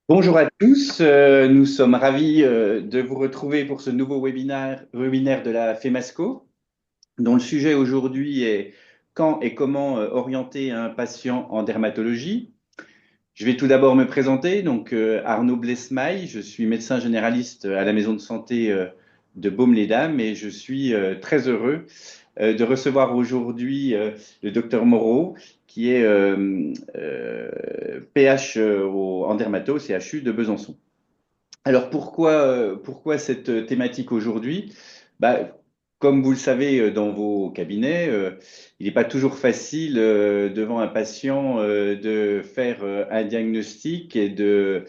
Bonjour à tous, nous sommes ravis de vous retrouver pour ce nouveau webinaire de la FEMASCO, dont le sujet aujourd'hui est quand et comment orienter un patient en dermatologie. Je vais tout d'abord me présenter, donc Arnaud Blesmaille, je suis médecin généraliste à la maison de santé de Baume-les-Dames et je suis très heureux de recevoir aujourd'hui le docteur Moreau, qui est PH en dermato au CHU de Besançon. Alors pourquoi cette thématique aujourd'hui? Bah, comme vous le savez dans vos cabinets, il n'est pas toujours facile devant un patient de faire un diagnostic et de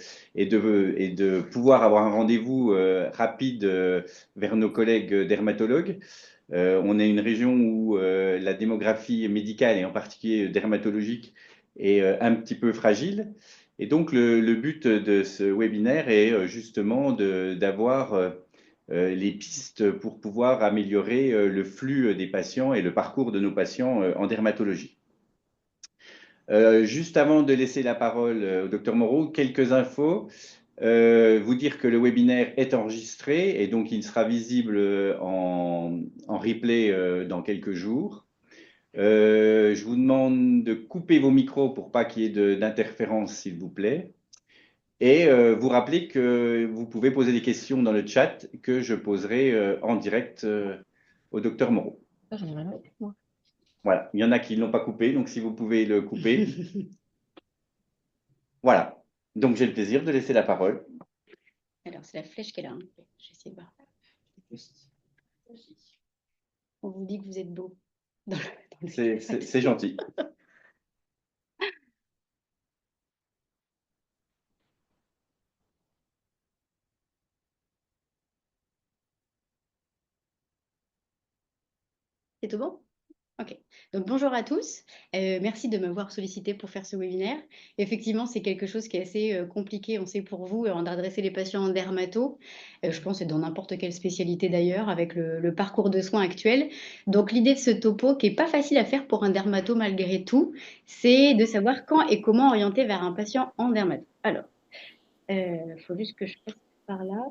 pouvoir avoir un rendez-vous rapide vers nos collègues dermatologues. On est une région où la démographie médicale et en particulier dermatologique est un petit peu fragile. Et donc, le but de ce webinaire est justement d'avoir les pistes pour pouvoir améliorer le flux des patients et le parcours de nos patients en dermatologie. Juste avant de laisser la parole au docteur Moreau, quelques infos. Vous dire que le webinaire est enregistré et donc il sera visible en replay dans quelques jours. Je vous demande de couper vos micros pour pas qu'il y ait d'interférence, s'il vous plaît. Et vous rappeler que vous pouvez poser des questions dans le chat que je poserai en direct au docteur Moreau. Ah, j'en ai rien à foutre, moi. Voilà, il y en a qui ne l'ont pas coupé, donc si vous pouvez le couper. Voilà, donc j'ai le plaisir de laisser la parole. Alors, c'est la flèche qu'elle a, hein. Je vais essayer de voir. On vous dit que vous êtes beau dans le chat. C'est gentil. C'est tout bon? Ok. Donc, bonjour à tous. Merci de m'avoir sollicité pour faire ce webinaire. Effectivement, c'est quelque chose qui est assez compliqué, on sait pour vous, d'adresser les patients en dermato. Je pense que c'est dans n'importe quelle spécialité d'ailleurs, avec le parcours de soins actuel. Donc, l'idée de ce topo, qui n'est pas facile à faire pour un dermato malgré tout, c'est de savoir quand et comment orienter vers un patient en dermato. Alors, il faut juste que je passe par là.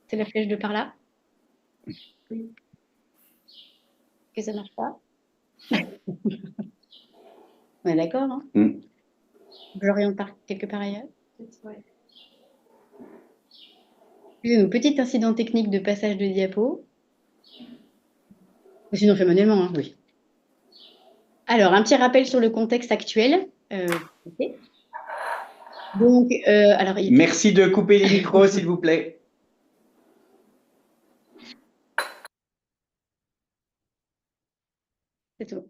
C'est la flèche de par là? Que ça marche pas? On est d'accord, hein? Hmm. J'oriente par quelque part ailleurs. Excusez-nous, petit incident technique de passage de diapo. Ou sinon, on fait manuellement, hein, oui. Alors, un petit rappel sur le contexte actuel. Ok. Donc, alors, il y a peut-être. Merci de couper les micros, s'il vous plaît. C'est tout.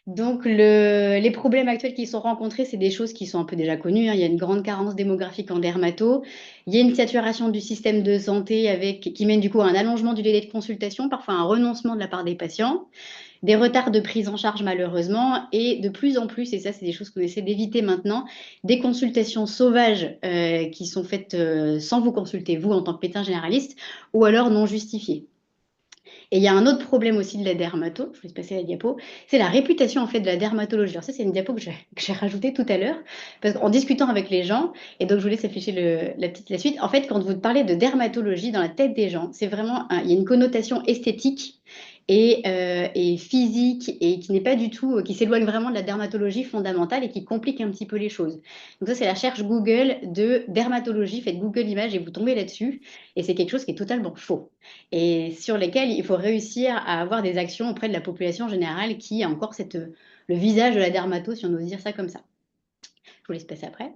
Donc, les problèmes actuels qui sont rencontrés, c'est des choses qui sont un peu déjà connues, hein. Il y a une grande carence démographique en dermato. Il y a une saturation du système de santé qui mène du coup à un allongement du délai de consultation, parfois un renoncement de la part des patients, des retards de prise en charge malheureusement, et de plus en plus, et ça c'est des choses qu'on essaie d'éviter maintenant, des consultations sauvages qui sont faites sans vous consulter, vous en tant que médecin généraliste, ou alors non justifiées. Et il y a un autre problème aussi de la dermato, je vous laisse passer la diapo, c'est la réputation en fait de la dermatologie. Alors ça, c'est une diapo que j'ai rajoutée tout à l'heure, parce qu'en discutant avec les gens, et donc je vous laisse afficher la suite. En fait, quand vous parlez de dermatologie dans la tête des gens, c'est vraiment, il y a une connotation esthétique et physique, et qui n'est pas du tout, qui s'éloigne vraiment de la dermatologie fondamentale et qui complique un petit peu les choses. Donc ça, c'est la recherche Google de dermatologie. Faites Google Images et vous tombez là-dessus. Et c'est quelque chose qui est totalement faux et sur lesquels il faut réussir à avoir des actions auprès de la population générale qui a encore le visage de la dermato, si on ose dire ça comme ça. Je vous laisse passer après.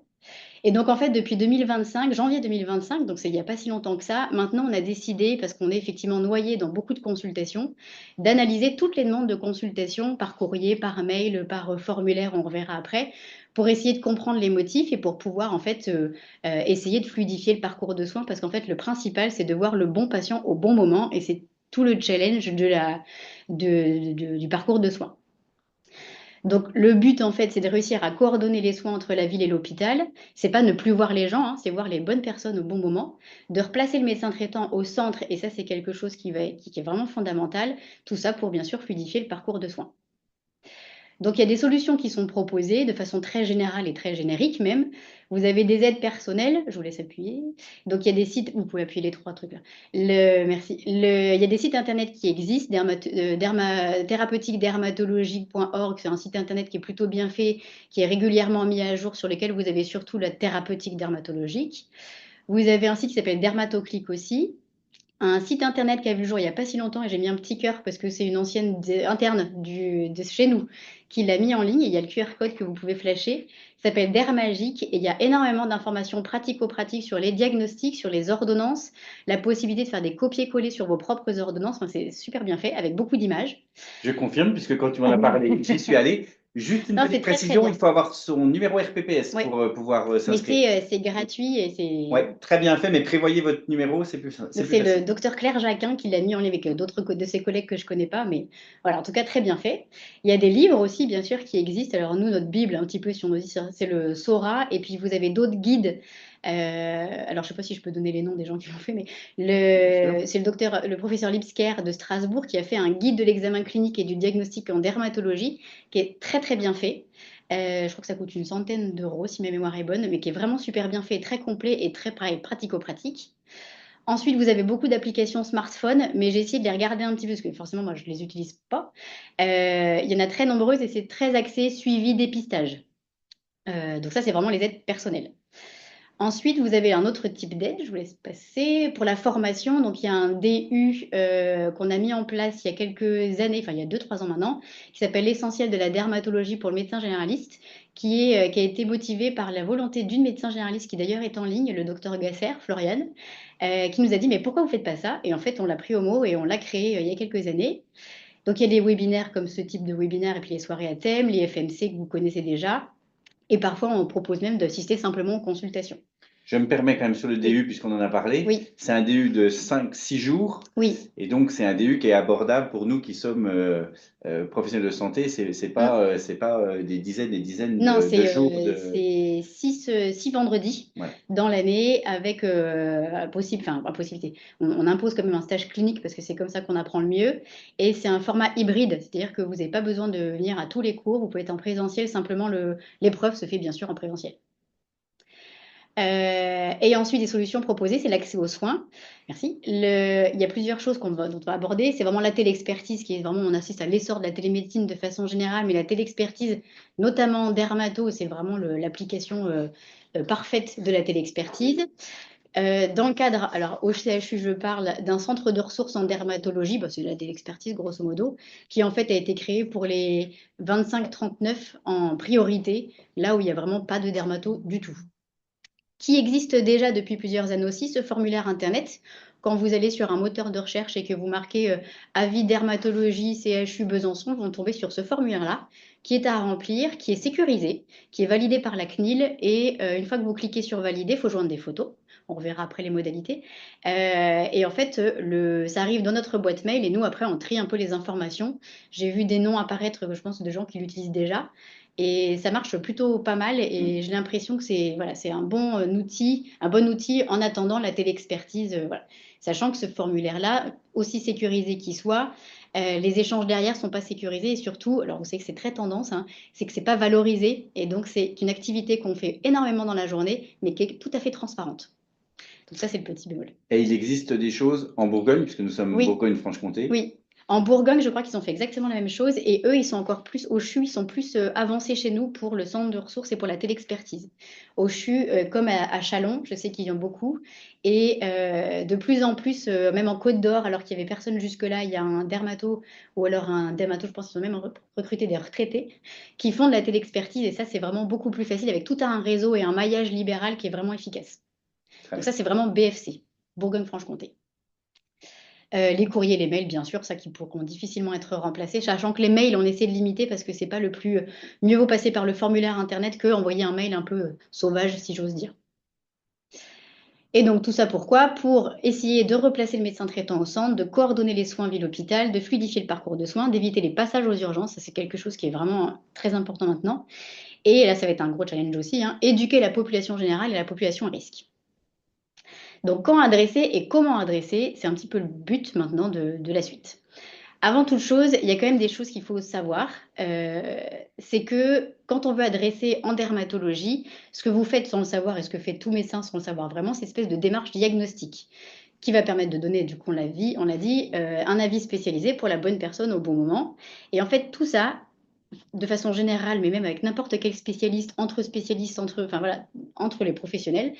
Et donc, en fait, depuis 2025, janvier 2025, donc c'est il n'y a pas si longtemps que ça, maintenant, on a décidé, parce qu'on est effectivement noyé dans beaucoup de consultations, d'analyser toutes les demandes de consultation par courrier, par mail, par formulaire, on reverra après, pour essayer de comprendre les motifs et pour pouvoir, en fait, essayer de fluidifier le parcours de soins, parce qu'en fait, le principal, c'est de voir le bon patient au bon moment, et c'est tout le challenge du parcours de soins. Donc le but en fait, c'est de réussir à coordonner les soins entre la ville et l'hôpital. C'est pas ne plus voir les gens, hein, c'est voir les bonnes personnes au bon moment, de replacer le médecin traitant au centre et ça c'est quelque chose qui est vraiment fondamental. Tout ça pour bien sûr fluidifier le parcours de soins. Donc, il y a des solutions qui sont proposées de façon très générale et très générique même. Vous avez des aides personnelles, je vous laisse appuyer. Donc, il y a des sites, vous pouvez appuyer les trois trucs là. Merci. Il y a des sites internet qui existent, thérapeutique-dermatologique.org, c'est un site internet qui est plutôt bien fait, qui est régulièrement mis à jour, sur lequel vous avez surtout la thérapeutique dermatologique. Vous avez un site qui s'appelle Dermatoclick aussi, un site internet qui a vu le jour il n'y a pas si longtemps, et j'ai mis un petit cœur parce que c'est une ancienne interne de chez nous qui l'a mis en ligne, et il y a le QR code que vous pouvez flasher. Ça s'appelle Dermagique, et il y a énormément d'informations pratico-pratiques sur les diagnostics, sur les ordonnances, la possibilité de faire des copier-coller sur vos propres ordonnances. Enfin, c'est super bien fait avec beaucoup d'images. Je confirme, puisque quand tu m'en as parlé, j'y suis allé. Juste une Non, petite c'est très très précision, il bien. faut avoir son numéro RPPS Ouais. pour pouvoir Mais s'inscrire. c'est gratuit et c'est Ouais, très bien fait, mais prévoyez votre numéro, c'est Donc plus c'est le facile. docteur Claire Jacquin qui l'a mis en lien avec d'autres de ses collègues que je connais pas, mais voilà, en tout cas très bien fait. Il y a des livres aussi, bien sûr, qui existent. Alors nous, notre Bible, un petit peu, si on nous dit, c'est le Sora, et puis vous avez d'autres guides. Alors je sais pas si je peux donner les noms des gens qui l'ont fait, mais Bien sûr. c'est le professeur Lipsker de Strasbourg qui a fait un guide de l'examen clinique et du diagnostic en dermatologie, qui est très très bien fait. Je crois que ça coûte une centaine d'euros si ma mémoire est bonne, mais qui est vraiment super bien fait, très complet et très pareil, pratico-pratique. Ensuite, vous avez beaucoup d'applications smartphone, mais j'ai essayé de les regarder un petit peu parce que forcément, moi, je ne les utilise pas. Il y en a très nombreuses et c'est très axé suivi dépistage. Donc ça, c'est vraiment les aides personnelles. Ensuite, vous avez un autre type d'aide, je vous laisse passer. Pour la formation, donc il y a un DU qu'on a mis en place il y a quelques années, enfin il y a 2-3 ans maintenant, qui s'appelle l'essentiel de la dermatologie pour le médecin généraliste, qui a été motivé par la volonté d'une médecin généraliste qui d'ailleurs est en ligne, le docteur Gasser, Floriane, qui nous a dit mais pourquoi vous ne faites pas ça? Et en fait, on l'a pris au mot et on l'a créé il y a quelques années. Donc il y a des webinaires comme ce type de webinaire et puis les soirées à thème, les FMC que vous connaissez déjà. Et parfois, on propose même d'assister simplement aux consultations. Je me permets quand même sur le Oui, DU, puisqu'on en a parlé. oui, C'est un DU de 5-6 jours. oui. Et donc, c'est un DU qui est abordable pour nous qui sommes professionnels de santé. Mm. C'est pas des dizaines et dizaines Non, de jours de. c'est six vendredis Ouais. dans l'année avec enfin, pas possibilité. On impose quand même un stage clinique parce que c'est comme ça qu'on apprend le mieux. Et c'est un format hybride, c'est-à-dire que vous n'avez pas besoin de venir à tous les cours. Vous pouvez être en présentiel, simplement l'épreuve se fait bien sûr en présentiel. Et ensuite, des solutions proposées, c'est l'accès aux soins. Merci. Il y a plusieurs choses dont on va aborder. C'est vraiment la téléexpertise, qui est vraiment, on assiste à l'essor de la télémédecine de façon générale, mais la téléexpertise, notamment en dermato, c'est vraiment l'application parfaite de la téléexpertise. Dans le cadre, alors au CHU, je parle d'un centre de ressources en dermatologie, bah, c'est la téléexpertise grosso modo, qui en fait a été créé pour les 25-39 en priorité, là où il n'y a vraiment pas de dermato du tout, qui existe déjà depuis plusieurs années aussi, ce formulaire Internet. Quand vous allez sur un moteur de recherche et que vous marquez avis dermatologie CHU Besançon, vous tombez sur ce formulaire-là, qui est à remplir, qui est sécurisé, qui est validé par la CNIL. Et une fois que vous cliquez sur valider, il faut joindre des photos. On reverra après les modalités. Et en fait, ça arrive dans notre boîte mail et nous, après, on trie un peu les informations. J'ai vu des noms apparaître, je pense, de gens qui l'utilisent déjà. Et ça marche plutôt pas mal et j'ai l'impression que c'est voilà, c'est un bon outil en attendant la téléexpertise. Voilà. Sachant que ce formulaire-là, aussi sécurisé qu'il soit, les échanges derrière sont pas sécurisés et surtout, alors vous savez que c'est très tendance, hein, c'est que c'est pas valorisé et donc c'est une activité qu'on fait énormément dans la journée, mais qui est tout à fait transparente. Donc ça, c'est le petit bémol. Et il existe des choses en Bourgogne, puisque nous sommes Oui, Bourgogne-Franche-Comté. oui. En Bourgogne, je crois qu'ils ont fait exactement la même chose. Et eux, ils sont encore plus, au CHU, ils sont plus avancés chez nous pour le centre de ressources et pour la téléexpertise. Au CHU, comme à Châlons, je sais qu'il y en a beaucoup. Et de plus en plus, même en Côte d'Or, alors qu'il n'y avait personne jusque-là, il y a un dermato, ou alors un dermato, je pense qu'ils ont même recruté des retraités, qui font de la téléexpertise. Et ça, c'est vraiment beaucoup plus facile avec tout un réseau et un maillage libéral qui est vraiment efficace. Très Donc bien. ça, c'est vraiment BFC, Bourgogne-Franche-Comté. Les courriers, les mails, bien sûr, ça qui pourront difficilement être remplacés, sachant que les mails, on essaie de limiter parce que c'est pas le plus. Mieux vaut passer par le formulaire Internet que envoyer un mail un peu sauvage, si j'ose dire. Et donc tout ça pourquoi? Pour essayer de replacer le médecin traitant au centre, de coordonner les soins ville-hôpital, de fluidifier le parcours de soins, d'éviter les passages aux urgences. Ça, c'est quelque chose qui est vraiment très important maintenant. Et là, ça va être un gros challenge aussi, hein, éduquer la population générale et la population à risque. Donc quand adresser et comment adresser, c'est un petit peu le but maintenant de la suite. Avant toute chose, il y a quand même des choses qu'il faut savoir. Euh, c'est que quand on veut adresser en dermatologie, ce que vous faites sans le savoir et ce que fait tout médecin sans le savoir vraiment, c'est une espèce de démarche diagnostique qui va permettre de donner, du coup, on l'a dit, un avis spécialisé pour la bonne personne au bon moment. Et en fait, tout ça, de façon générale, mais même avec n'importe quel spécialiste, enfin voilà, entre les professionnels,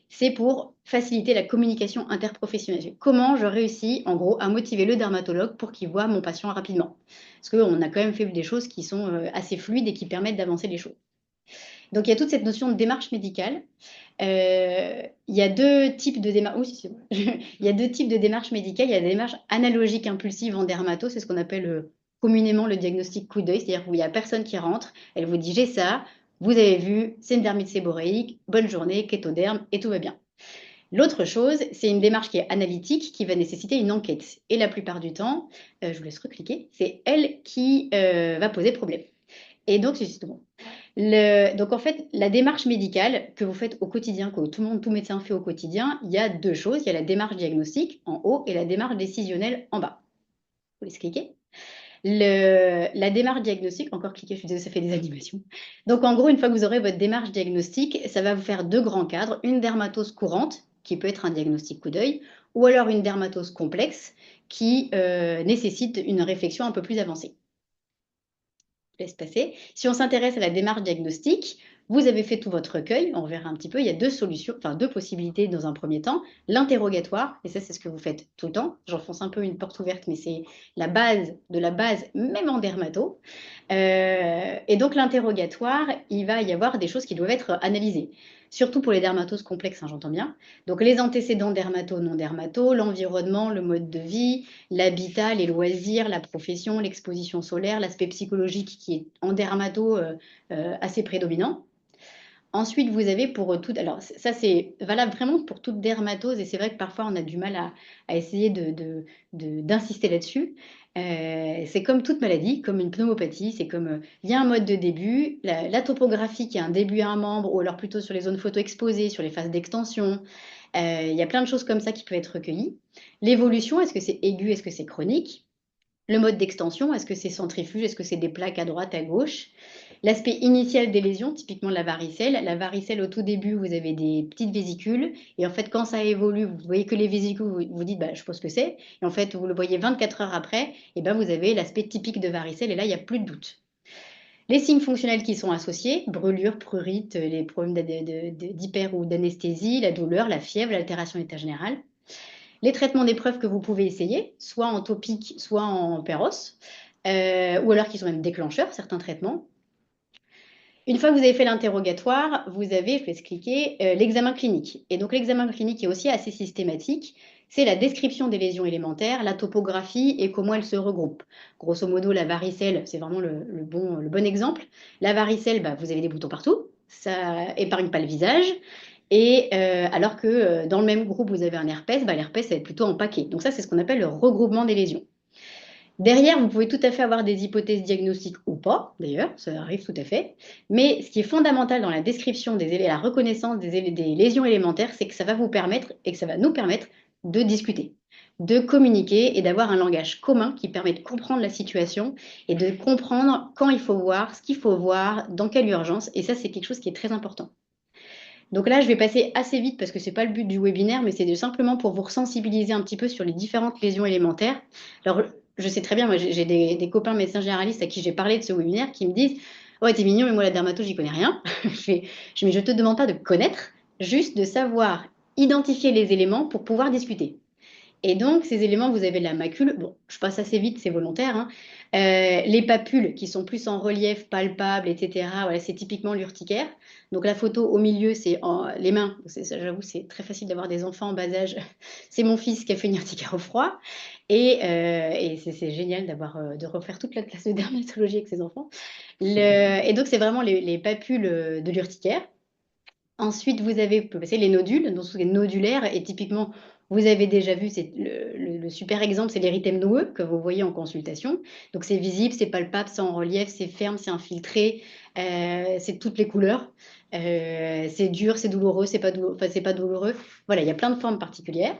c'est pour faciliter la communication interprofessionnelle. Comment je réussis, en gros, à motiver le dermatologue pour qu'il voit mon patient rapidement. Parce qu'on a quand même fait des choses qui sont assez fluides et qui permettent d'avancer les choses. Donc, il y a toute cette notion de démarche médicale. Il y a deux types de démarches. Il y a deux types de démarches médicales. Il y a des démarches analogiques impulsives en dermato, c'est ce qu'on appelle communément le diagnostic coup d'œil, c'est-à-dire où il n'y a personne qui rentre, elle vous dit j'ai ça, vous avez vu, c'est une dermite séboréique, bonne journée, kétoderme, et tout va bien. L'autre chose, c'est une démarche qui est analytique, qui va nécessiter une enquête. Et la plupart du temps, je vous laisse recliquer, c'est elle qui va poser problème. Et donc, c'est justement. Donc, en fait, la démarche médicale que vous faites au quotidien, que tout médecin fait au quotidien, il y a deux choses. Il y a la démarche diagnostique en haut et la démarche décisionnelle en bas. Vous laissez cliquer. La démarche diagnostique, encore cliquer, je suis désolée, ça fait des animations. Donc, en gros, une fois que vous aurez votre démarche diagnostique, ça va vous faire deux grands cadres. Une dermatose courante, qui peut être un diagnostic coup d'œil, ou alors une dermatose complexe, qui nécessite une réflexion un peu plus avancée. Laisse passer. Si on s'intéresse à la démarche diagnostique, vous avez fait tout votre recueil, on verra un petit peu, il y a deux solutions, enfin deux possibilités dans un premier temps. L'interrogatoire, et ça c'est ce que vous faites tout le temps, j'enfonce un peu une porte ouverte, mais c'est la base de la base, même en dermato. Et donc l'interrogatoire, il va y avoir des choses qui doivent être analysées, surtout pour les dermatoses complexes, hein, j'entends bien. Donc les antécédents dermato, non dermato, l'environnement, le mode de vie, l'habitat, les loisirs, la profession, l'exposition solaire, l'aspect psychologique qui est en dermato assez prédominant. Ensuite, vous avez pour tout, alors ça c'est valable vraiment pour toute dermatose et c'est vrai que parfois on a du mal à essayer d'insister là-dessus. C'est comme toute maladie, comme une pneumopathie, c'est comme il y a un mode de début, la topographie qui a un début à un membre ou alors plutôt sur les zones photo-exposées, sur les phases d'extension. Il y a plein de choses comme ça qui peuvent être recueillies. L'évolution, est-ce que c'est aigu, est-ce que c'est chronique? Le mode d'extension, est-ce que c'est centrifuge, est-ce que c'est des plaques à droite, à gauche? L'aspect initial des lésions, typiquement la varicelle. La varicelle, au tout début, vous avez des petites vésicules. Et en fait, quand ça évolue, vous voyez que les vésicules, vous dites, bah, je sais pas ce que c'est. Et en fait, vous le voyez 24 heures après, et ben, vous avez l'aspect typique de varicelle. Et là, il n'y a plus de doute. Les signes fonctionnels qui sont associés, brûlure, prurite, les problèmes d'hyper ou d'anesthésie, la douleur, la fièvre, l'altération d'état général. Les traitements d'épreuves que vous pouvez essayer, soit en topique, soit en péros, ou alors qui sont même déclencheurs, certains traitements. Une fois que vous avez fait l'interrogatoire, vous avez, je vais cliquer, l'examen clinique. Et donc l'examen clinique est aussi assez systématique. C'est la description des lésions élémentaires, la topographie et comment elles se regroupent. Grosso modo, la varicelle, c'est vraiment le bon exemple. La varicelle, bah, vous avez des boutons partout, ça épargne pas le visage. Et alors que dans le même groupe, vous avez un herpès, bah, l'herpès, ça va être plutôt en paquet. Donc ça, c'est ce qu'on appelle le regroupement des lésions. Derrière, vous pouvez tout à fait avoir des hypothèses diagnostiques ou pas, d'ailleurs, ça arrive tout à fait. Mais ce qui est fondamental dans la description la reconnaissance des lésions élémentaires, c'est que ça va vous permettre et que ça va nous permettre de discuter, de communiquer et d'avoir un langage commun qui permet de comprendre la situation et de comprendre quand il faut voir, ce qu'il faut voir, dans quelle urgence. Et ça, c'est quelque chose qui est très important. Donc là, je vais passer assez vite parce que ce n'est pas le but du webinaire, mais c'est simplement pour vous sensibiliser un petit peu sur les différentes lésions élémentaires. Alors, je sais très bien, moi j'ai des copains médecins généralistes à qui j'ai parlé de ce webinaire qui me disent ouais, t'es mignon, mais moi la dermato, j'y connais rien. Mais je te demande pas de connaître, juste de savoir identifier les éléments pour pouvoir discuter. Et donc, ces éléments, vous avez la macule. Bon, je passe assez vite, c'est volontaire, hein. Les papules qui sont plus en relief, palpables, etc. Voilà, c'est typiquement l'urticaire. Donc, la photo au milieu, c'est les mains. J'avoue, c'est très facile d'avoir des enfants en bas âge. C'est mon fils qui a fait une urticaire au froid. Et c'est génial de refaire toute la classe de dermatologie avec ses enfants. Et donc, c'est vraiment les papules de l'urticaire. Ensuite, vous avez, vous pouvez passer les nodules, donc c'est nodulaire, et typiquement, vous avez déjà vu, c'est le super exemple, c'est l'érythème noueux que vous voyez en consultation. Donc c'est visible, c'est palpable, c'est en relief, c'est ferme, c'est infiltré, c'est toutes les couleurs. C'est dur, c'est douloureux, c'est pas douloureux. Voilà, il y a plein de formes particulières.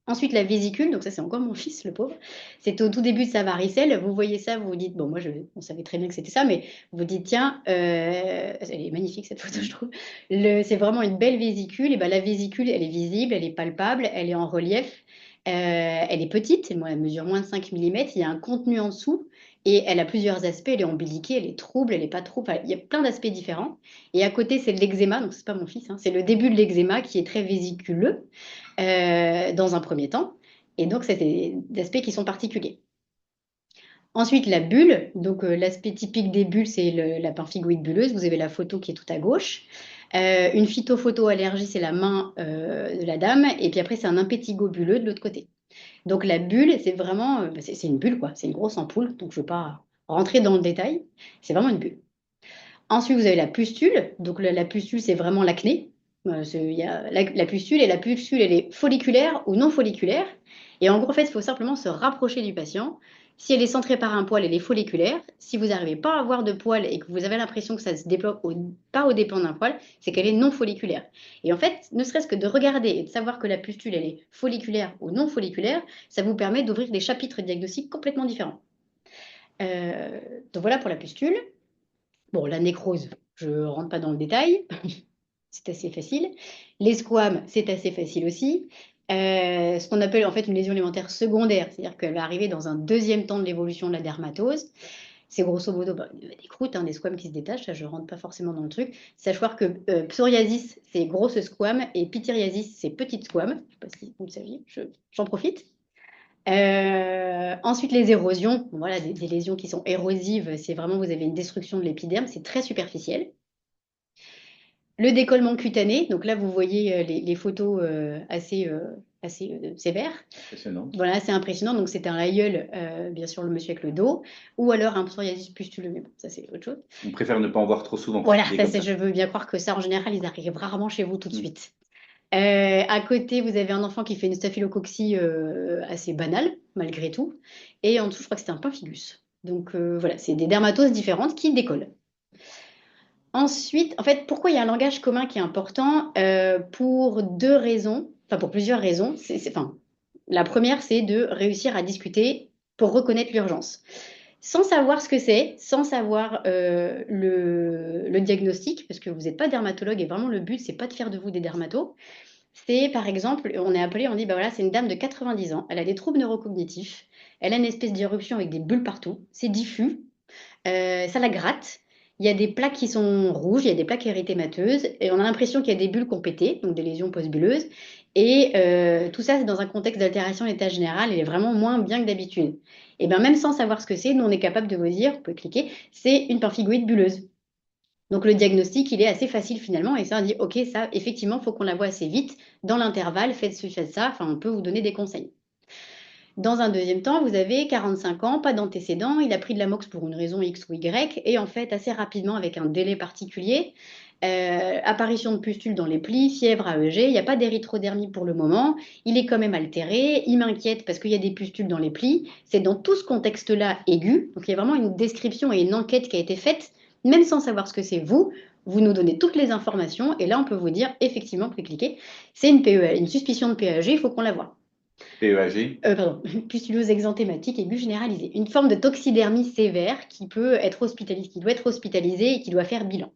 Ensuite, la vésicule, donc ça c'est encore mon fils, le pauvre. C'est au tout début de sa varicelle. Vous voyez ça, vous vous dites, bon, moi on savait très bien que c'était ça, mais vous vous dites, tiens, elle est magnifique cette photo, je trouve. C'est vraiment une belle vésicule. Et ben, la vésicule, elle est visible, elle est palpable, elle est en relief. Elle est petite, moi, elle mesure moins de 5 millimètres. Il y a un contenu en dessous et elle a plusieurs aspects. Elle est ombiliquée, elle est trouble, elle n'est pas trouble. Enfin, il y a plein d'aspects différents. Et à côté, c'est l'eczéma, donc c'est pas mon fils, hein, c'est le début de l'eczéma qui est très vésiculeux dans un premier temps. Et donc, c'est des aspects qui sont particuliers. Ensuite, la bulle. Donc, l'aspect typique des bulles, c'est la pemphigoïde bulleuse. Vous avez la photo qui est tout à gauche. Une phytophotoallergie, c'est la main de la dame. Et puis après, c'est un impétigo bulleux de l'autre côté. Donc, la bulle, c'est vraiment, c'est une bulle, quoi. C'est une grosse ampoule. Donc, je ne veux pas rentrer dans le détail. C'est vraiment une bulle. Ensuite, vous avez la pustule. Donc, la pustule, c'est vraiment l'acné. Il y a la pustule, et la pustule, elle est folliculaire ou non folliculaire. Et en gros, en fait, il faut simplement se rapprocher du patient. Si elle est centrée par un poil, elle est folliculaire. Si vous n'arrivez pas à avoir de poil et que vous avez l'impression que ça se déploie pas au dépend d'un poil, c'est qu'elle est non folliculaire. Et en fait, ne serait-ce que de regarder et de savoir que la pustule, elle est folliculaire ou non folliculaire, ça vous permet d'ouvrir des chapitres diagnostiques complètement différents. Euh, donc voilà pour la pustule. Bon, la nécrose, je ne rentre pas dans le détail, c'est assez facile. Les squames, c'est assez facile aussi. Ce qu'on appelle en fait une lésion élémentaire secondaire, c'est-à-dire qu'elle va arriver dans un deuxième temps de l'évolution de la dermatose. C'est grosso modo des croûtes, hein, des squames qui se détachent, ça je ne rentre pas forcément dans le truc. Savoir que psoriasis, c'est grosse squame, et pityriasis, c'est petite squame. Je ne sais pas si vous le saviez, j'en profite. Ensuite, les érosions. Bon, voilà, des lésions qui sont érosives, c'est vraiment, vous avez une destruction de l'épiderme, c'est très superficiel. Le décollement cutané, donc là, vous voyez les photos assez sévères. Impressionnant. Voilà, c'est impressionnant. Donc, c'est un aïeul, bien sûr, le monsieur avec le dos, ou alors un psoriasis pustuleux, mais bon, ça, c'est autre chose. On préfère ne pas en voir trop souvent. Voilà, Comme ça. je veux bien croire que ça, en général, ils arrivent rarement chez vous tout de Mm. suite. À côté, vous avez un enfant qui fait une staphylococcie assez banale, malgré tout. Et en dessous, je crois que c'était un pemphigus. Donc voilà, c'est des dermatoses différentes qui décollent. Ensuite, en fait, pourquoi il y a un langage commun qui est important? Pour deux raisons, enfin pour plusieurs raisons. La première, c'est de réussir à discuter pour reconnaître l'urgence. Sans savoir ce que c'est, sans savoir le diagnostic, parce que vous n'êtes pas dermatologue et vraiment le but, c'est pas de faire de vous des dermatos. C'est par exemple, on est appelé, on dit, bah voilà, c'est une dame de 90 ans, elle a des troubles neurocognitifs, elle a une espèce d'éruption avec des bulles partout, c'est diffus, ça la gratte, il y a des plaques qui sont rouges, il y a des plaques érythémateuses, et on a l'impression qu'il y a des bulles qui ont pété, donc des lésions postbulleuses, et tout ça, c'est dans un contexte d'altération de l'état général, il est vraiment moins bien que d'habitude. Et bien même sans savoir ce que c'est, nous on est capable de vous dire, vous pouvez cliquer, c'est une pemphigoïde bulleuse. Donc le diagnostic, il est assez facile finalement, et ça on dit, ok, ça, effectivement, il faut qu'on la voie assez vite, dans l'intervalle, faites ci, faites ça, enfin on peut vous donner des conseils. Dans un deuxième temps, vous avez 45 ans, pas d'antécédents, il a pris de la mox pour une raison X ou Y, et en fait, assez rapidement, avec un délai particulier, apparition de pustules dans les plis, fièvre AEG, il n'y a pas d'érythrodermie pour le moment, il est quand même altéré, il m'inquiète parce qu'il y a des pustules dans les plis, c'est dans tout ce contexte-là aigu, donc il y a vraiment une description et une enquête qui a été faite, même sans savoir ce que c'est vous nous donnez toutes les informations, et là on peut vous dire, effectivement, vous pouvez cliquer, c'est une suspicion de PAG, il faut qu'on la voie. PEAG. Pardon, pustulose exanthématique aiguë généralisée. Une forme de toxidermie sévère qui peut être hospitalisée, qui doit être hospitalisée et qui doit faire bilan.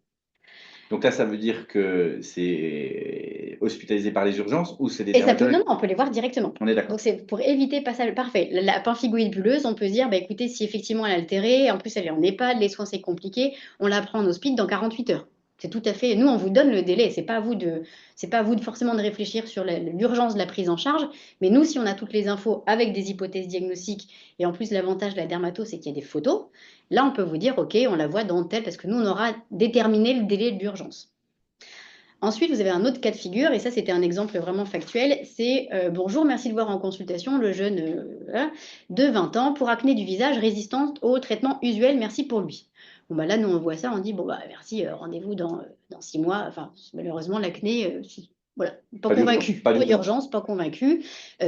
Donc là, ça veut dire que c'est hospitalisé par les urgences ou c'est des Et ça peut, non, dermatologues? non, on peut les voir directement. On est d'accord. Donc c'est pour éviter passage. Parfait. La pemphigoïde bulleuse, on peut se dire, bah, écoutez, si effectivement elle est altérée, en plus elle est en EHPAD, les soins c'est compliqué, on la prend en hospice dans 48 heures. C'est tout à fait. Nous, on vous donne le délai. C'est pas à vous de forcément de réfléchir sur l'urgence de la prise en charge. Mais nous, si on a toutes les infos avec des hypothèses diagnostiques et en plus l'avantage de la dermato, c'est qu'il y a des photos. Là, on peut vous dire, ok, on la voit dans tel parce que nous, on aura déterminé le délai de l'urgence. Ensuite, vous avez un autre cas de figure, et ça c'était un exemple vraiment factuel, c'est bonjour, merci de voir en consultation le jeune de 20 ans pour acné du visage résistante au traitement usuel, merci pour lui. Bon bah là, nous on voit ça, on dit bon bah merci, rendez-vous dans 6 mois, enfin malheureusement l'acné, voilà, pas convaincu, Pas pas d'urgence. d'urgence, pas convaincu